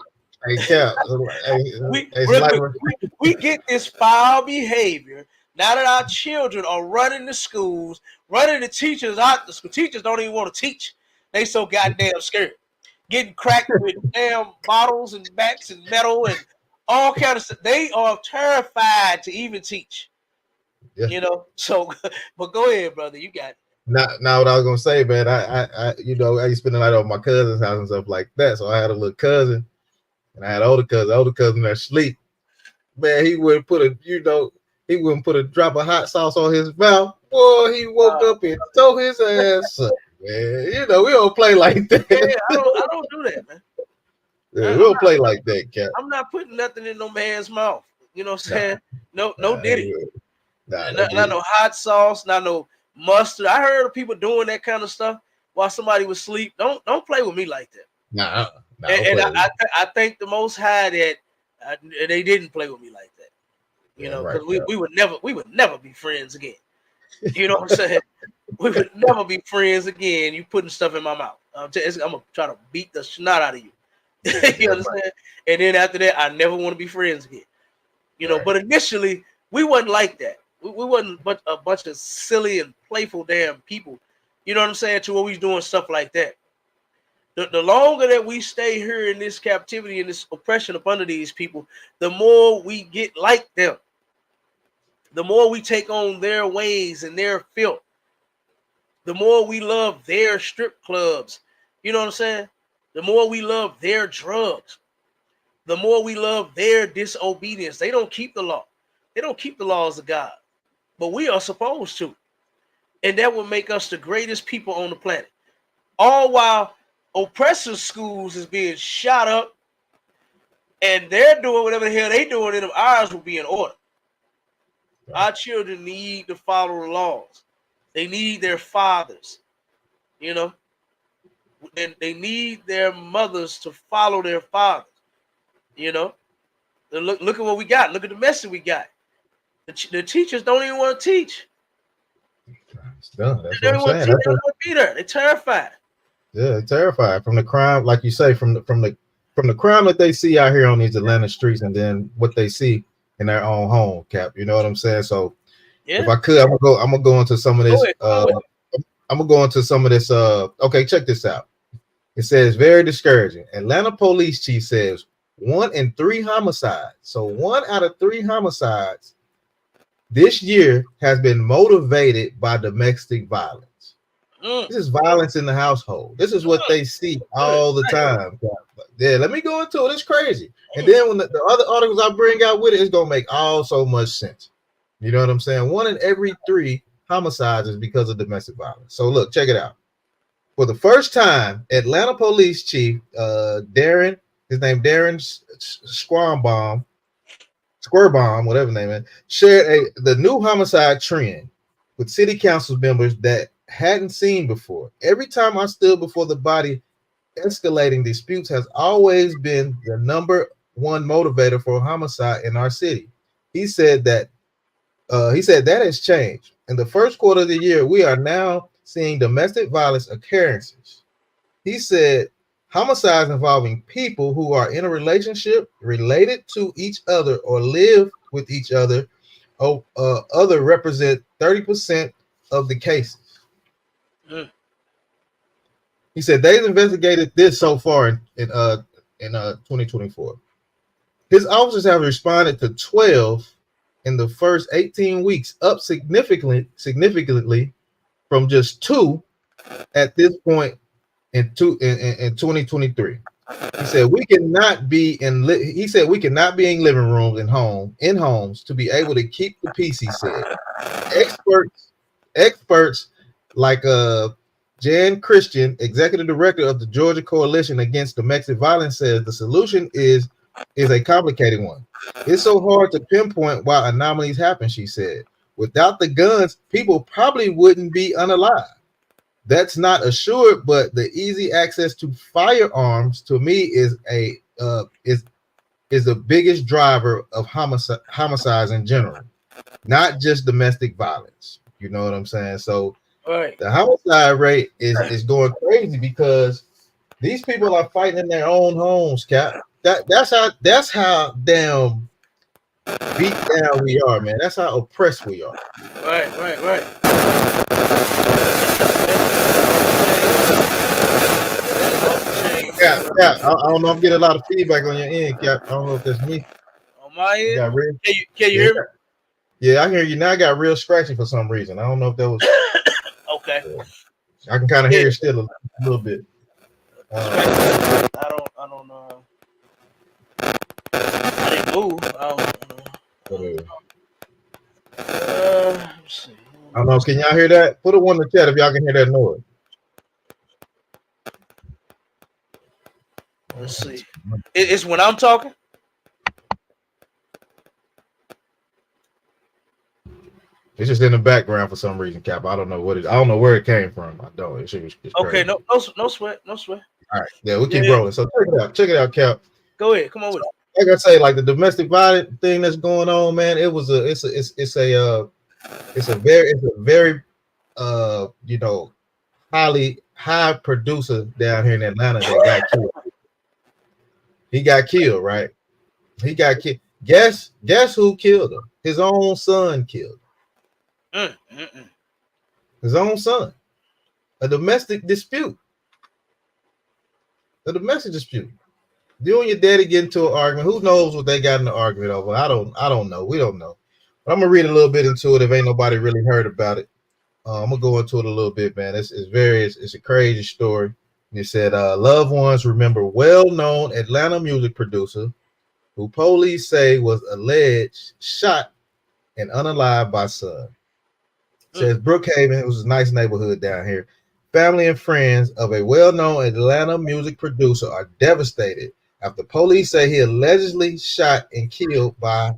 We get this foul behavior now that our children are running the schools, running the teachers out. The school teachers don't even want to teach. They so goddamn scared. Getting cracked with damn bottles and bats and metal and all kind of stuff. They are terrified to even teach. Yeah. You know, so but go ahead, brother. You got it. Now what I was gonna say, man, I you know, I used to spend the night over my cousin's house and stuff like that. So I had a little cousin and I had older cousin that sleep. Man, he wouldn't put a drop of hot sauce on his mouth. Boy, he woke up and tore his ass up. Man, you know, we don't play like that. Yeah, I don't do that, man. Yeah, we don't play like that, Cap. I'm not putting nothing in no man's mouth. You know what I'm saying? No Diddy. Not no hot sauce, not no mustard. I heard of people doing that kind of stuff while somebody was asleep. Don't play with me like that. I thank the Most High that they didn't play with me like that. You know, because we would never be friends again. You know what I'm saying? We would never be friends again. You putting stuff in my mouth. I'm gonna try to beat the snot out of you. You understand? And then after that, I never want to be friends again. You know, but initially we wasn't like that. We wasn't but a bunch of silly and playful damn people. You know what I'm saying? To where we doing stuff like that. The longer that we stay here in this captivity and this oppression up under these people, the more we get like them. The more we take on their ways and their filth. The more we love their strip clubs. You know what I'm saying? The more we love their drugs. The more we love their disobedience. They don't keep the law. They don't keep the laws of God. But we are supposed to. And that will make us the greatest people on the planet. All while oppressor schools is being shot up and they're doing whatever the hell they doing, and ours will be in order. Our children need to follow the laws. They need their fathers, you know, and they need their mothers to follow their fathers, you know. And look at what we got. Look at the mess that we got. The teachers don't even want to teach. It's done. That's what I'm saying. They don't want to be there. They're terrified. Yeah, they're terrified from the crime, like you say, from the crime that they see out here on these Atlanta streets, and then what they see in their own home. Cap, you know what I'm saying? So, if I could, I'm gonna go into some of this. I'm gonna go into some of this. Okay, check this out. It says very discouraging. Atlanta police chief says 1 in 3 homicides. So 1 out of 3 homicides this year has been motivated by domestic violence. This is violence in the household. This is what they see all the time. Yeah, let me go into it. It's crazy. And then when the other articles I bring out with it, it's gonna make all so much sense. You know what I'm saying? 1 in every 3 homicides is because of domestic violence. So look, check it out. For the first time, Atlanta Police Chief Darren, his name Darren Squirbaum, whatever his name is, shared the new homicide trend with city council members that hadn't seen before. Every time I stood before the body, escalating disputes has always been the number one motivator for homicide in our city. He said that that has changed. In the first quarter of the year, we are now seeing domestic violence occurrences. He said homicides involving people who are in a relationship, related to each other, or live with each other, other represent 30% of the cases. He said they've investigated this so far in 2024. His officers have responded to 12 in the first 18 weeks, up significantly from just 2 at this point in 2023. He said we cannot be in living rooms and homes to be able to keep the peace. He said experts like Jan Christian, executive director of the Georgia Coalition Against Domestic Violence, says the solution is a complicated one. It's so hard to pinpoint why anomalies happen, she said. Without the guns, people probably wouldn't be unalive. That's not assured, but the easy access to firearms to me is the biggest driver of homicides in general, not just domestic violence. You know what I'm saying? So the homicide rate is going crazy because these people are fighting in their own homes, Cap. That's how damn beat down we are, man. That's how oppressed we are. Right. Yeah. I don't know. I'm getting a lot of feedback on your end, Cap. I don't know if that's me. On my end, can you hear me? Yeah, I hear you now. I got real scratchy for some reason. I don't know if that was okay. I can kind of hear it still a little bit. I don't know. I didn't move. I don't know. Let's see. I don't know. Can y'all hear that? Put a one in the chat if y'all can hear that noise. Let's see. It's when I'm talking. It's just in the background for some reason, Cap. I don't know what it. I don't know where it came from. I don't. It's okay. No sweat. All right. Yeah, we'll keep rolling. So check it out, Cap. Go ahead. Come on with it. Like I say, like the domestic violence thing that's going on, man. It's a very high producer down here in Atlanta that got killed. He got killed, right? He got killed. Guess who killed him? His own son killed him. His own son. A domestic dispute. You and your daddy get into an argument. Who knows what they got in the argument over? I don't know. We don't know. But I'm gonna read a little bit into it if ain't nobody really heard about it. I'm gonna go into it a little bit, man. It's a crazy story. It said loved ones remember well-known Atlanta music producer who police say was alleged shot and unalived by son. It says Brookhaven, it was a nice neighborhood down here. Family and friends of a well-known Atlanta music producer are devastated after police say he allegedly shot and killed by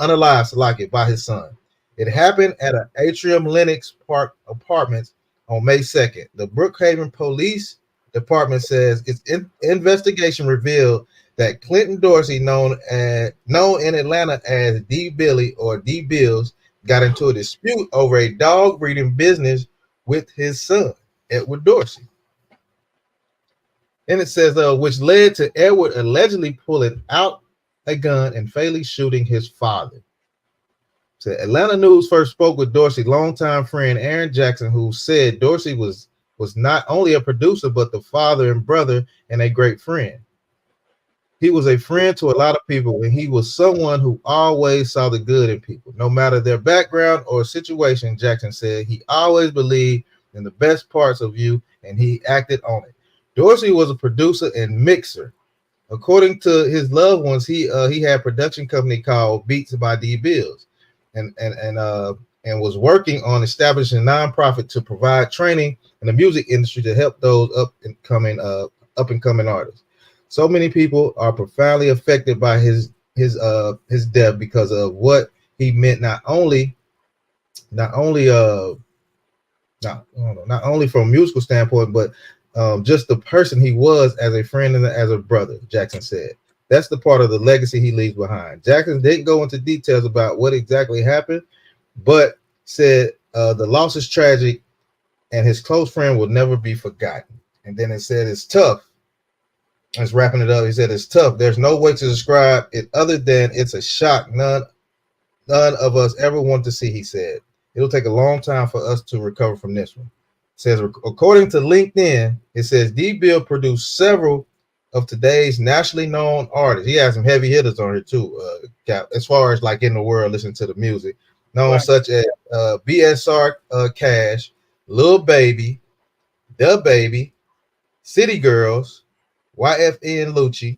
unalived by his son. It happened at an Atrium Lenox Park Apartments on May 2nd. The Brookhaven Police Department says its investigation revealed that Clinton Dorsey, known in Atlanta as D Billy or D Bills, got into a dispute over a dog breeding business with his son, Edward Dorsey. And it says, which led to Edward allegedly pulling out a gun and fatally shooting his father. So Atlanta News first spoke with Dorsey's longtime friend Aaron Jackson, who said Dorsey was not only a producer, but the father and brother and a great friend. He was a friend to a lot of people, and he was someone who always saw the good in people, no matter their background or situation. Jackson said he always believed in the best parts of you, and he acted on it. Dorsey was a producer and mixer. According to his loved ones, he had a production company called Beats by D Bills, and was working on establishing a nonprofit to provide training in the music industry to help those up and coming artists. So many people are profoundly affected by his death because of what he meant, not only from a musical standpoint, but just the person he was as a friend and as a brother, Jackson said. That's the part of the legacy he leaves behind. Jackson didn't go into details about what exactly happened, but said the loss is tragic and his close friend will never be forgotten. And then it said it's tough. It's wrapping it up. He said it's tough. There's no way to describe it other than it's a shock none of us ever want to see, he said. It'll take a long time for us to recover from this one. It says, according to LinkedIn, it says D-Bill produced several of today's nationally known artists. He has some heavy hitters on here too, as far as like in the world, listen to the music. Known such as BSR Cash, Lil Baby, The Baby, City Girls, YFN Lucci,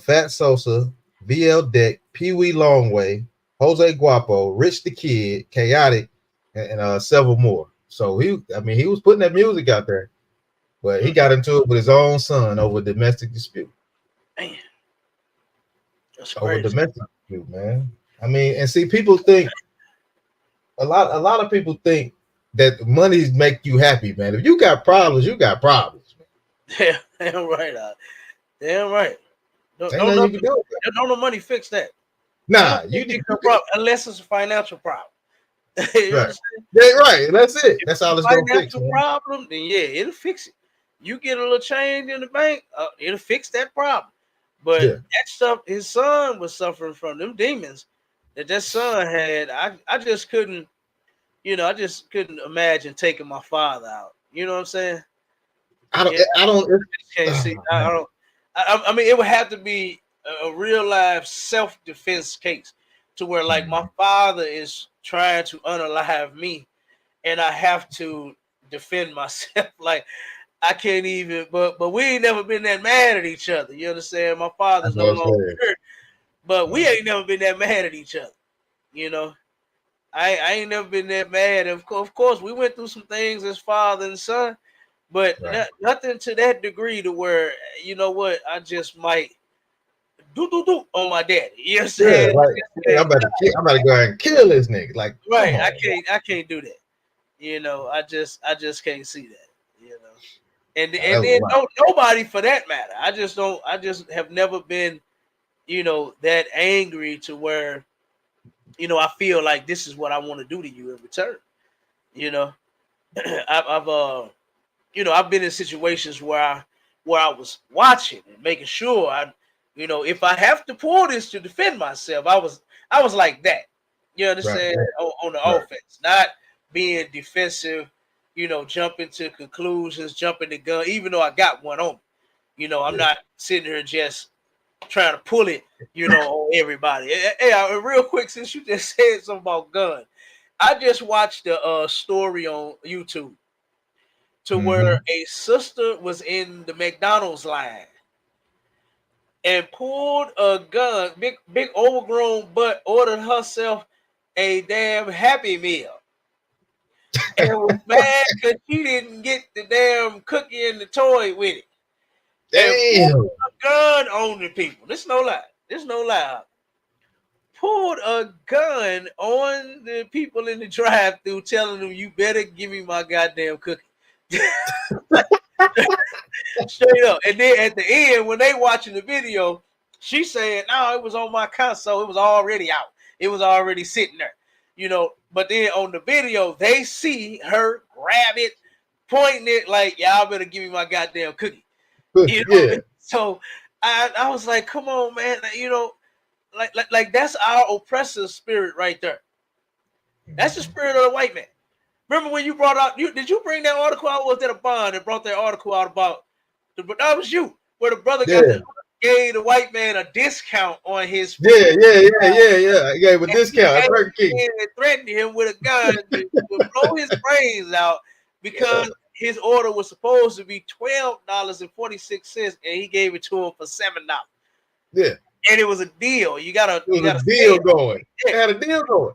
Fat Sosa, VL Deck, Pee Wee Longway, Jose Guapo, Rich the Kid, Chaotic, and several more. So he was putting that music out there, but he got into it with his own son over a domestic dispute. Man, that's over crazy. domestic dispute, man. I mean, and see, people think a lot of people think that money make you happy, man. If you got problems, you got problems. Yeah, damn right. Damn right. No money fix that. Nah, you fix the problem unless it's a financial problem. You right. Yeah, right. That's it. That's all it's gonna fix. Financial problem, then yeah, it'll fix it. You get a little change in the bank, it'll fix that problem. But that stuff, his son was suffering from them demons that son had. I just couldn't, I just couldn't imagine taking my father out. You know what I'm saying? I mean, it would have to be a real life self-defense case to where like my father is trying to unalive me and I have to defend myself. Like I can't even, but we ain't never been that mad at each other. You understand? My father's no longer here, but we ain't never been that mad at each other. You know, I ain't never been that mad. Of course, we went through some things as father and son, but nothing to that degree to where, you know what, I just might do on my daddy. You know what I'm saying? I'm about to go ahead and kill this nigga. Like, right? I can't do that. You know, I just can't see that. You know, and then nobody for that matter. I just have never been, that angry to where, I feel like this is what I want to do to you in return. You know, I've been in situations where I was watching and making sure if I have to pull this to defend myself, I was like that. You understand? On the offense, not being defensive, jumping to conclusions, jumping the gun, even though I got one on me. I'm not sitting here just trying to pull it, on everybody. Hey, real quick, since you just said something about gun, I just watched a story on YouTube to where a sister was in the McDonald's line and pulled a gun, big overgrown butt, ordered herself a damn Happy Meal. And was mad because she didn't get the damn cookie and the toy with it. Damn. And pulled a gun on the people. This no lie. Pulled a gun on the people in the drive-thru, telling them, "You better give me my goddamn cookie." Straight up. And then at the end, when they watching the video, she said, "No, it was on my console. It was already out. It was already sitting there." But then on the video, they see her grab it, pointing it like, "Y'all better give me my goddamn cookie." So I was like, "Come on, man!" Like that's our oppressive spirit right there. That's the spirit of the white man. Remember when you brought out? Did you bring that article out? Was that a bond that brought that article out about? That was you, where the brother gave the white man a discount on his. Yeah. I gave a discount. And threatened him with a gun to blow his brains out because his order was supposed to be $12.46, and he gave it to him for $7. Yeah, and it was a deal. You got a deal going. Yeah. Had a deal going.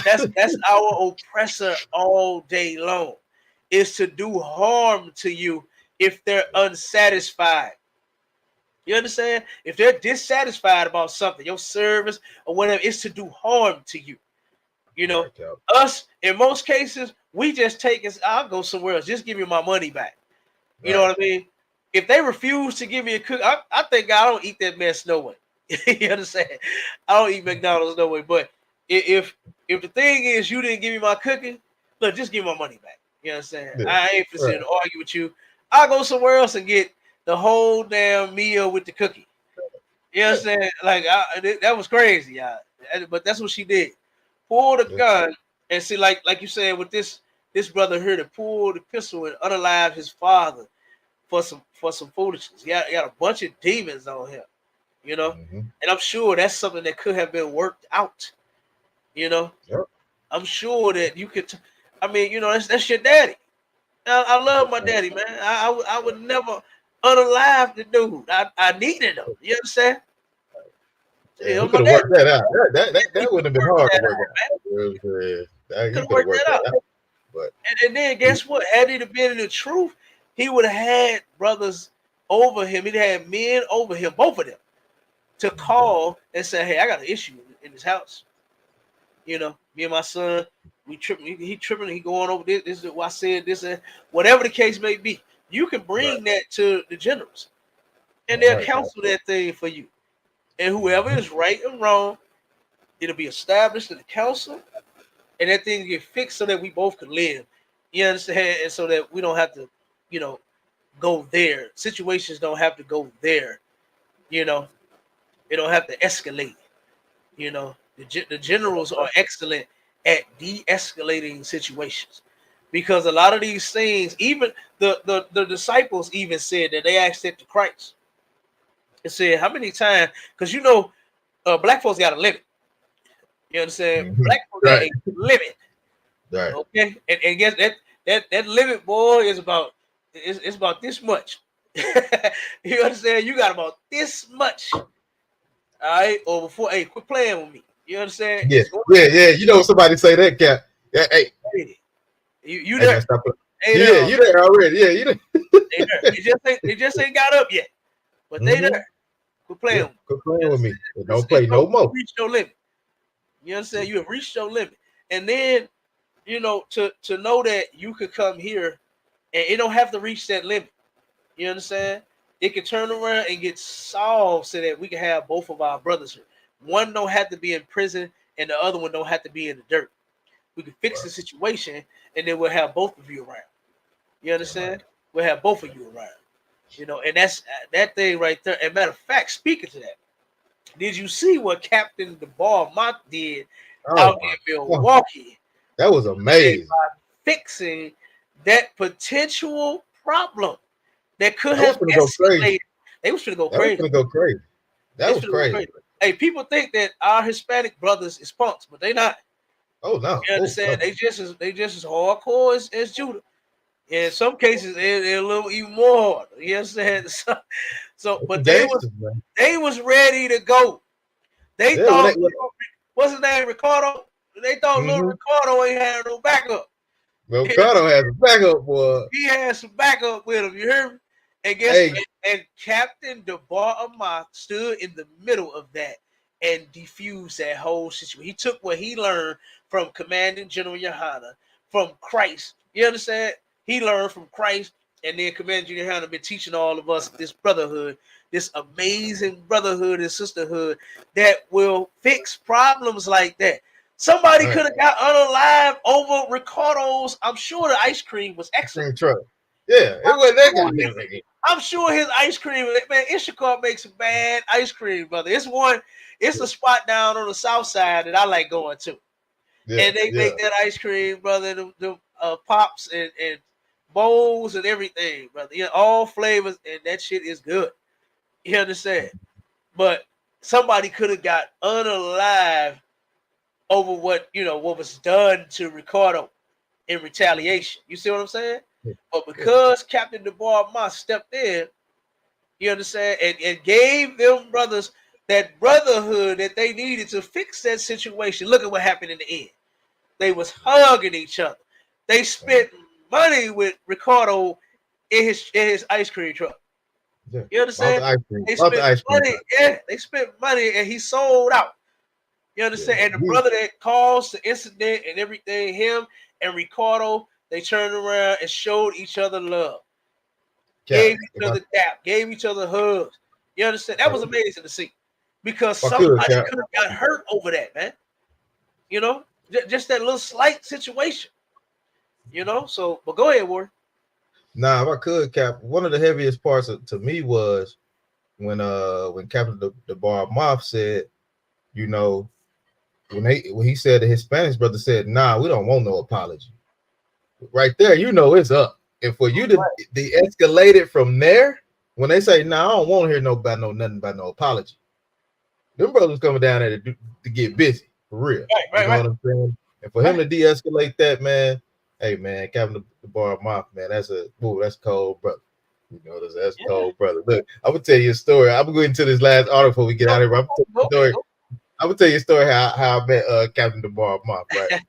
That's our oppressor all day long, is to do harm to you if they're unsatisfied. You understand? If they're dissatisfied about something, your service or whatever, it's to do harm to you. Us, in most cases, we just take it, I'll go somewhere else. Just give me my money back. You know what I mean? if they refuse to give me a cook, I think I don't eat that mess no way. You understand? I don't eat McDonald's no way. But if the thing is you didn't give me my cookie, look, just give me my money back. You understand? Yeah. I ain't Right. to argue with you. I'll go somewhere else and get the whole damn meal with the cookie. You understand? Like that was crazy, y'all. But that's what she did. Pull the gun and see, like you said, with this brother here to pull the pistol and unalive his father for some foolishness. He got a bunch of demons on him, you know. And I'm sure that's something that could have been worked out, you know. Yep. I'm sure that you could. I mean, you know, that's your daddy. I love my daddy, man. I would never unalive the dude. I needed him. You understand? Yeah, we could have worked that out. That wouldn't have been hard to work out. You could have worked that out. But and then guess what? Had it been in the truth, he would have had brothers over him. He'd have had men over him, both of them, to call and say, "Hey, I got an issue in this house. You know, me and my son, we tripping. He tripping. He going over this. This is what I said. This and whatever the case may be. You can bring that to the generals, and they'll counsel that thing for you. And whoever is right and wrong, it'll be established in the council, and that thing get fixed so that we both can live. You understand? And so that we don't have to, you know, go there. Situations don't have to go there. You know, it don't have to escalate. You know, the generals are excellent at de-escalating situations, because a lot of these things, even the disciples even said that they asked it to Christ. It said, how many times? Because you know, black folks got a limit. You understand? Black folks got a limit. Right. Okay, and guess that limit, boy, is about it's about this much. You understand? You got about this much. All right, or before, hey, quit playing with me. You understand? Yeah. You know, somebody say that, Cap. Yeah, hey, you there? Yeah, you there already? Yeah, you there. They just ain't got up yet, but they there. Quit playing. Quit playing with me. Don't play no more. Reach your limit. You understand? You have reached your limit, and then you know to know that you could come here, and it don't have to reach that limit. You understand? It can turn around and get solved so that we can have both of our brothers here. One don't have to be in prison, and the other one don't have to be in the dirt. We can fix the situation, and then we'll have both of you around. You understand? We'll have both of you around. You know, and that's that thing right there. And matter of fact, speaking to that, did you see what Captain DeBar did out in Milwaukee? That was amazing. Fixing that potential problem that could have escalated. They was going to go crazy. That was crazy. Hey, people think that our Hispanic brothers is punks, but they not. Oh no! You understand? They just as hardcore as Judah. In some cases, they're a little even more hard. You understand? So but they was ready to go. They thought, what's his name, Ricardo? They thought little Ricardo ain't had no backup. Well, Ricardo has a backup, boy. He had some backup with him. You hear me? And guess what? And Captain DeBar stood in the middle of that and defused that whole situation. He took what he learned from Commanding General YAHANNA, from Christ. You understand? He learned from Christ, and then Commanding General YAHANNA been teaching all of us this brotherhood, this amazing brotherhood and sisterhood that will fix problems like that. Somebody could have got unalive over Ricardo's. I'm sure the ice cream was excellent. Yeah, it was that guy. I'm sure his ice cream, man, Ishikar makes some bad ice cream, brother. It's a spot down on the south side that I like going to. Yeah, and they make that ice cream, brother, the pops and bowls and everything, brother. You know, all flavors, and that shit is good. You understand? But somebody could have got unalive over what was done to Ricardo in retaliation. You see what I'm saying? But because Captain DeBar stepped in, you understand, and gave them brothers that brotherhood that they needed to fix that situation. Look at what happened in the end. They was hugging each other. They spent money with Ricardo in his ice cream truck. Yeah. You understand? They spent money. Yeah, they spent money, and he sold out. You understand? Yeah. And the brother that caused the incident and everything, him and Ricardo, they turned around and showed each other love. gave each other dap, gave each other hugs. You understand? That was amazing to see, because somebody could have got hurt over that, man. You know, just that little slight situation. You know, so but go ahead, Warren. Nah, if I could, Cap, one of the heaviest parts to me was when Captain DeBar Moff said, you know, when he said the Hispanics brother said, nah, we don't want no apology. Right there, you know it's up. And for you to de-escalate it from there, when they say, nah, I don't want to hear nothing about no apology. Them brothers coming down there to get busy, for real. Right. What I'm saying? And for him to de-escalate that, man, hey, man, Captain DeBar Moff, man, that's cold, brother. You know, that's cold, brother. Look, I'm going to tell you a story. I'm going to go into this last article before we get out of here. I'm going to tell you a story how I met Captain DeBar Moff, right?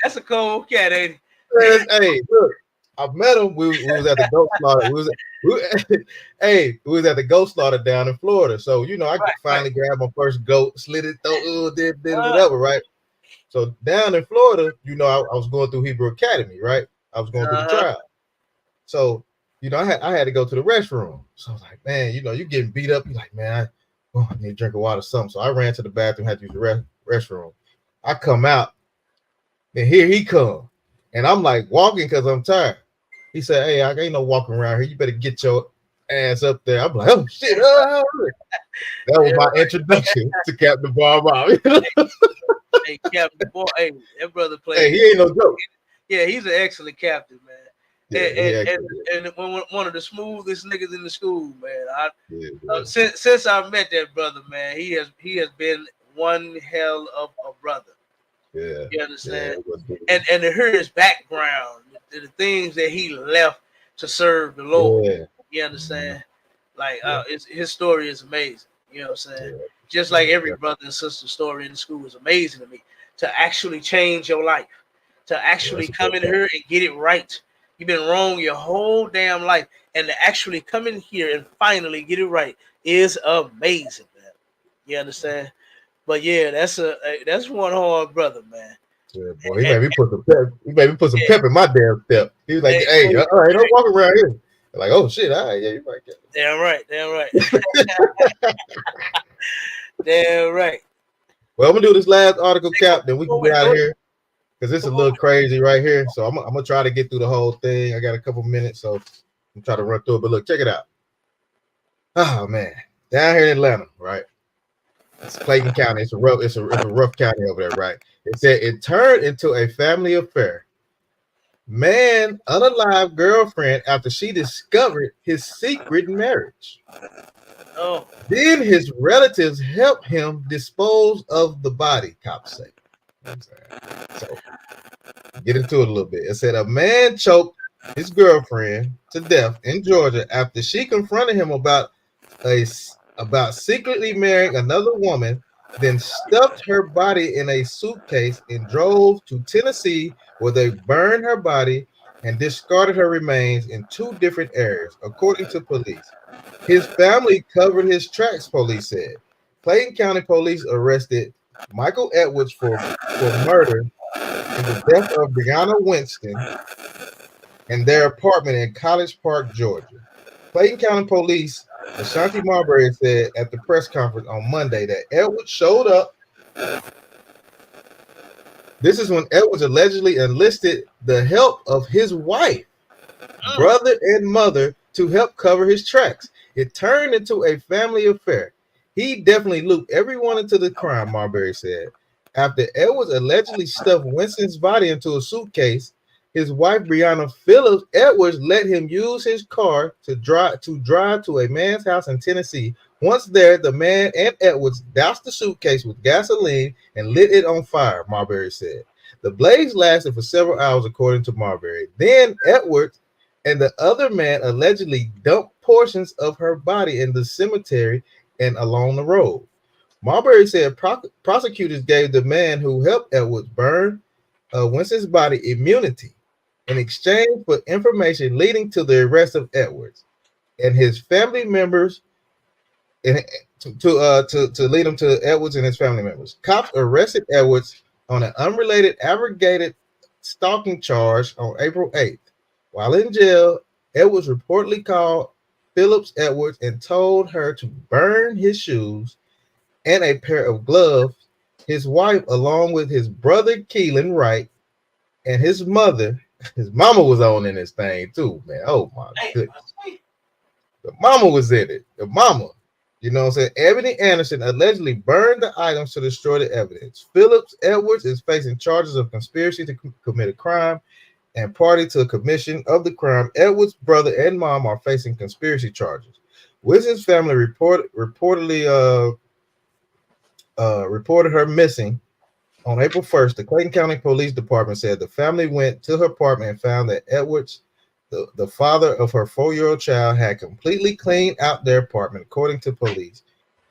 That's a cold cat, ain't it? Hey, look, I met him. We was at the goat slaughter. We was at the goat slaughter down in Florida. So, you know, I finally grabbed my first goat, slit it, did whatever, right? So down in Florida, you know, I was going through Hebrew Academy, right? I was going through the trial. So, you know, I had to go to the restroom. So I was like, man, you know, you getting beat up. You're like, man, I need to drink a water or something. So I ran to the bathroom, had to use the restroom. I come out, and here he come. And I'm like walking because I'm tired. He said, hey, I ain't no walking around here. You better get your ass up there. I'm like, oh, shit. That was my introduction to Captain Bob. Hey, Captain, boy, hey, that brother played. Hey, he ain't no joke. Yeah, he's an excellent captain, man. Yeah, and one of the smoothest niggas in the school, man. Since I met that brother, man, he has been one hell of a brother. Yeah, you understand? Yeah, and to hear his background, the things that he left to serve the Lord. Yeah. You understand? Like his story is amazing. You know what I'm saying? Yeah. Just like every brother and sister story in the school is amazing to me. To actually change your life, to actually come in here and get it right. You've been wrong your whole damn life, and to actually come in here and finally get it right is amazing, man. You understand? But yeah, that's one hard brother, man. Yeah, boy, he made me put some pep. He made me put some pep in my damn step. He was like, "Hey, all right, don't walk around here." I'm like, oh shit, all right, yeah, you right. Damn right. Damn right. Well, I'm gonna do this last article, Cap, then we can get out of here because it's a little crazy right here. So I'm gonna try to get through the whole thing. I got a couple minutes, so I'm trying to run through it. But look, check it out. Oh man, down here in Atlanta, right? It's Clayton County. It's a rough county over there, right? It said it turned into a family affair. Man unalive girlfriend after she discovered his secret marriage. Oh. Then his relatives helped him dispose of the body, cops say. So get into it a little bit. It said a man choked his girlfriend to death in Georgia after she confronted him about secretly marrying another woman, then stuffed her body in a suitcase and drove to Tennessee, where they burned her body and discarded her remains in 2 different areas, according to police. His family covered his tracks, police said. Clayton County police arrested Michael Edwards for murder in the death of Brianna Winston in their apartment in College Park, Georgia. Clayton County Police, Ashanti Marbury, said at the press conference on Monday that Edwards showed up. This is when Edwards allegedly enlisted the help of his wife, brother, and mother to help cover his tracks. It turned into a family affair. He definitely looped everyone into the crime, Marbury said. After Edwards allegedly stuffed Winston's body into a suitcase, his wife, Brianna Phillips Edwards, let him use his car to drive to a man's house in Tennessee. Once there, the man and Edwards doused the suitcase with gasoline and lit it on fire, Marbury said. The blaze lasted for several hours, according to Marbury. Then Edwards and the other man allegedly dumped portions of her body in the cemetery and along the road. Marbury said prosecutors gave the man who helped Edwards burn Winston's body immunity in exchange for information leading to the arrest of Edwards and his family members, and to lead him to Edwards and his family members. Cops arrested Edwards on an unrelated aggravated stalking charge on April 8th. While in jail, Edwards reportedly called Phillips Edwards and told her to burn his shoes and a pair of gloves. His wife, along with his brother Keelan Wright and his mother, his mama was on in this thing too, man. Oh my goodness. The mama was in it. The mama. You know what I'm saying? Ebony Anderson allegedly burned the items to destroy the evidence. Phillips Edwards is facing charges of conspiracy to commit a crime and party to a commission of the crime. Edwards' brother and mom are facing conspiracy charges. Winston's family reported her missing on April 1st. The Clayton County Police Department said the family went to her apartment and found that Edwards, the father of her 4-year-old child, had completely cleaned out their apartment, according to police.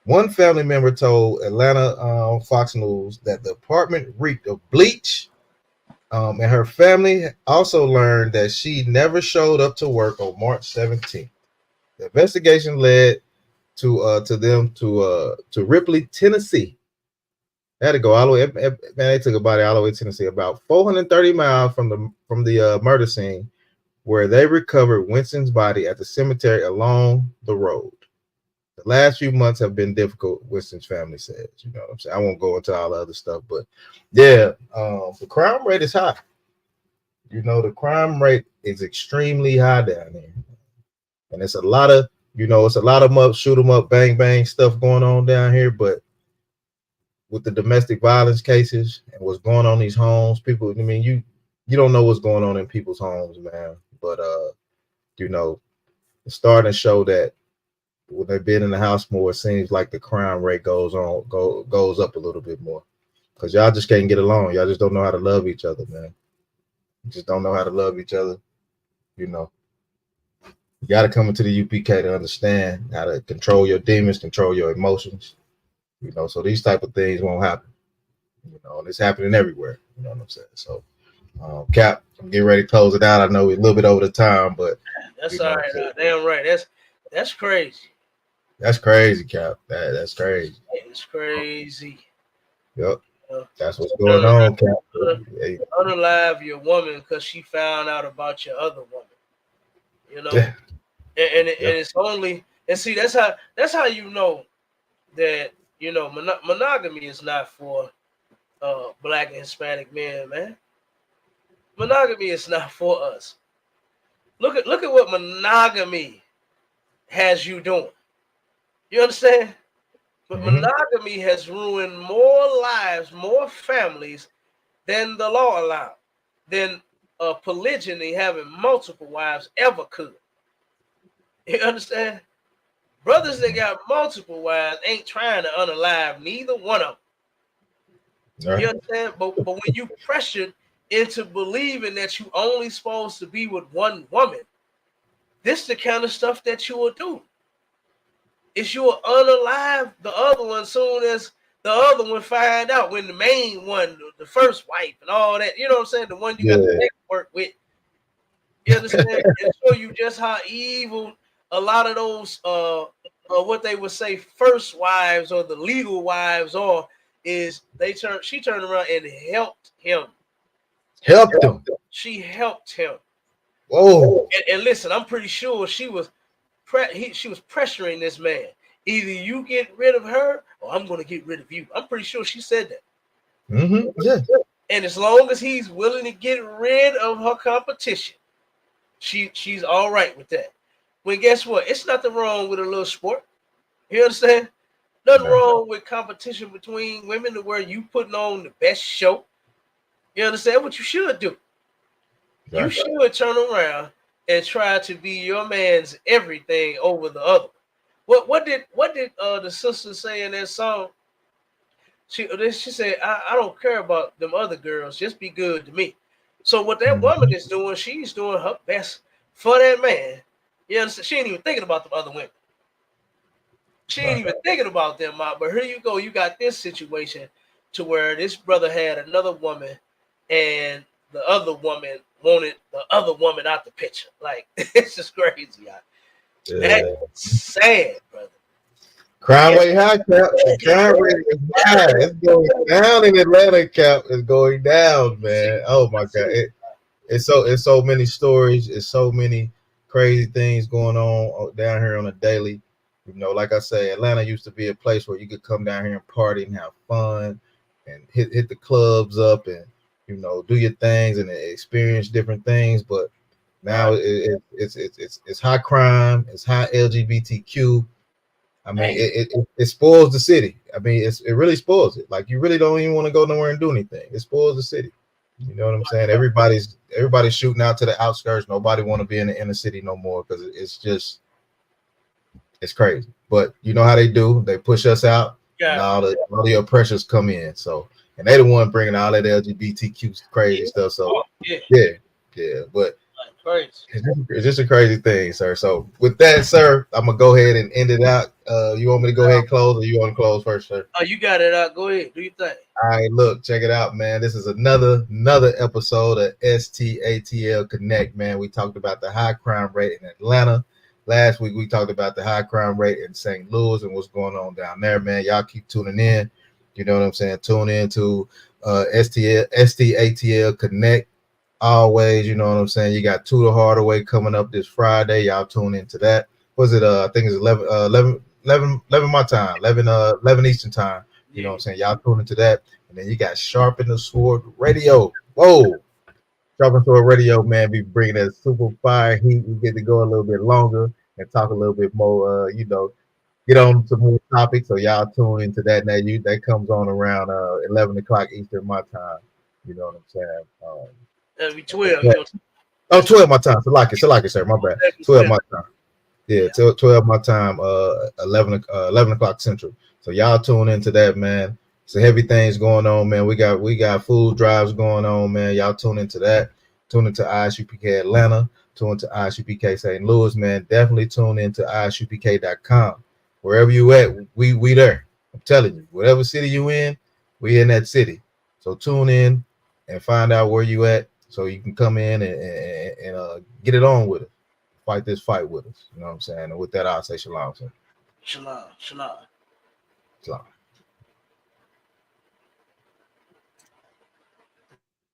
One family member told Atlanta Fox News that the apartment reeked of bleach, and her family also learned that she never showed up to work on March 17th. The investigation led to Ripley, Tennessee. They had to go all the way. Man, they took a body all the way to Tennessee, about 430 miles from the murder scene, where they recovered Winston's body at the cemetery along the road. The last few months have been difficult, Winston's family says. You know what I'm saying? I won't go into all the other stuff, but yeah, the crime rate is high. You know, the crime rate is extremely high down there. And it's a lot of, shoot 'em up, bang, bang stuff going on down here. But with the domestic violence cases and what's going on in these homes, people, I mean, you don't know what's going on in people's homes, man. But, it's starting to show that when they've been in the house more, it seems like the crime rate goes up a little bit more. Because y'all just can't get along. Y'all just don't know how to love each other, man. You just don't know how to love each other. You know, you got to come into the UPK to understand how to control your demons, control your emotions. You know, so these type of things won't happen. You know, and it's happening everywhere. You know what I'm saying? So, Cap, I'm getting ready to close it out. I know we're a little bit over the time, but that's all right. Damn right. That's crazy. That's crazy, Cap. That's crazy. It's crazy. Yep. That's what's going on, Cap. Unalive your woman because she found out about your other woman. You know, yeah. and it's only, and see, that's how you know that, you know, monogamy is not for Black and Hispanic men, man. Monogamy is not for us. Look at what monogamy has you doing. You understand? But monogamy has ruined more lives, more families than the law allowed, than polygyny, having multiple wives, ever could. You understand? Brothers that got multiple wives ain't trying to unalive neither one of them. Right. You understand? But when you pressured into believing that you only supposed to be with one woman, this the kind of stuff that you will do. Is you will unalive the other one soon as the other one find out, when the main one, the first wife and all that, you know what I'm saying? The one you got to work with. You understand? And show you just how evil a lot of those what they would say first wives or the legal wives are, is she turned around and helped him. Helped him. She helped him. Whoa. And listen, I'm pretty sure she was pressuring this man. Either you get rid of her or I'm going to get rid of you. I'm pretty sure she said that. Mm-hmm. Yeah. And as long as he's willing to get rid of her competition, she's all right with that. Well, guess what? It's nothing wrong with a little sport. You understand? Nothing wrong with competition between women to where you putting on the best show. You understand what you should do? Right. You should turn around and try to be your man's everything over the other. What did the sister say in that song? She said, I don't care about them other girls, just be good to me. So what that woman is doing, she's doing her best for that man. You understand? She ain't even thinking about the other women. She ain't even thinking about them. But here you go, you got this situation to where this brother had another woman and the other woman wanted the other woman out the picture. Like, it's just crazy. That's sad, brother. Crime rate high, Cap. The crime rate is high. It's going down in Atlanta, Cap. It's going down, man. Oh my God. it's so many stories. It's so many crazy things going on down here on a daily. You know, like I say, Atlanta used to be a place where you could come down here and party and have fun and hit the clubs up and, you know, do your things and experience different things. But now it's high crime, it's high LGBTQ. I mean, it spoils the city. I mean, it really spoils it. Like, you really don't even want to go nowhere and do anything. It spoils the city. You know what I'm saying? Everybody's shooting out to the outskirts. Nobody want to be in the inner city no more because it's crazy. But you know how they do? They push us out, and all the oppressors come in. So, and they the one bringing all that LGBTQ crazy stuff. So yeah. But it's just a crazy thing, sir. So with that, sir, I'm gonna go ahead and end it out. You want me to go ahead and close, or you want to close first, sir? Oh, you got it out. Go ahead. Do your thing. All right, look, check it out, man. This is another episode of STATL Connect, man. We talked about the high crime rate in Atlanta. Last week we talked about the high crime rate in St. Louis and what's going on down there, man. Y'all keep tuning in. You know what I'm saying? Tune in to STATL Connect. Always, you know what I'm saying? You got To the Hardaway coming up this Friday. Y'all tune into that. Was it I think it's 11 my time, 11 Eastern time. You know what I'm saying? Y'all tune into that. And then you got Sharpen the Sword Radio. Whoa. Sharpen the Sword Radio, man, be bringing that super fire heat. We get to go a little bit longer and talk a little bit more, you know, get on some more topics. So y'all tune into that. Now that comes on around 11 o'clock Eastern my time. You know what I'm saying? That'll be 12. Yeah. Oh, 12 my time. So like it, sir. My bad. 12 my time. Yeah, 12 my time, 11 o'clock Central. So y'all tune into that, man. So heavy things going on, man. We got food drives going on, man. Y'all tune into that. Tune into ISUPK Atlanta. Tune into ISUPK St. Louis, man. Definitely tune into ISUPK.com. Wherever you at, we there. I'm telling you, whatever city you in, we in that city. So tune in and find out where you at, so you can come in and get it on with it. Fight this fight with us. You know what I'm saying? And with that, I'll say shalom, sir. Shalom. Shalom.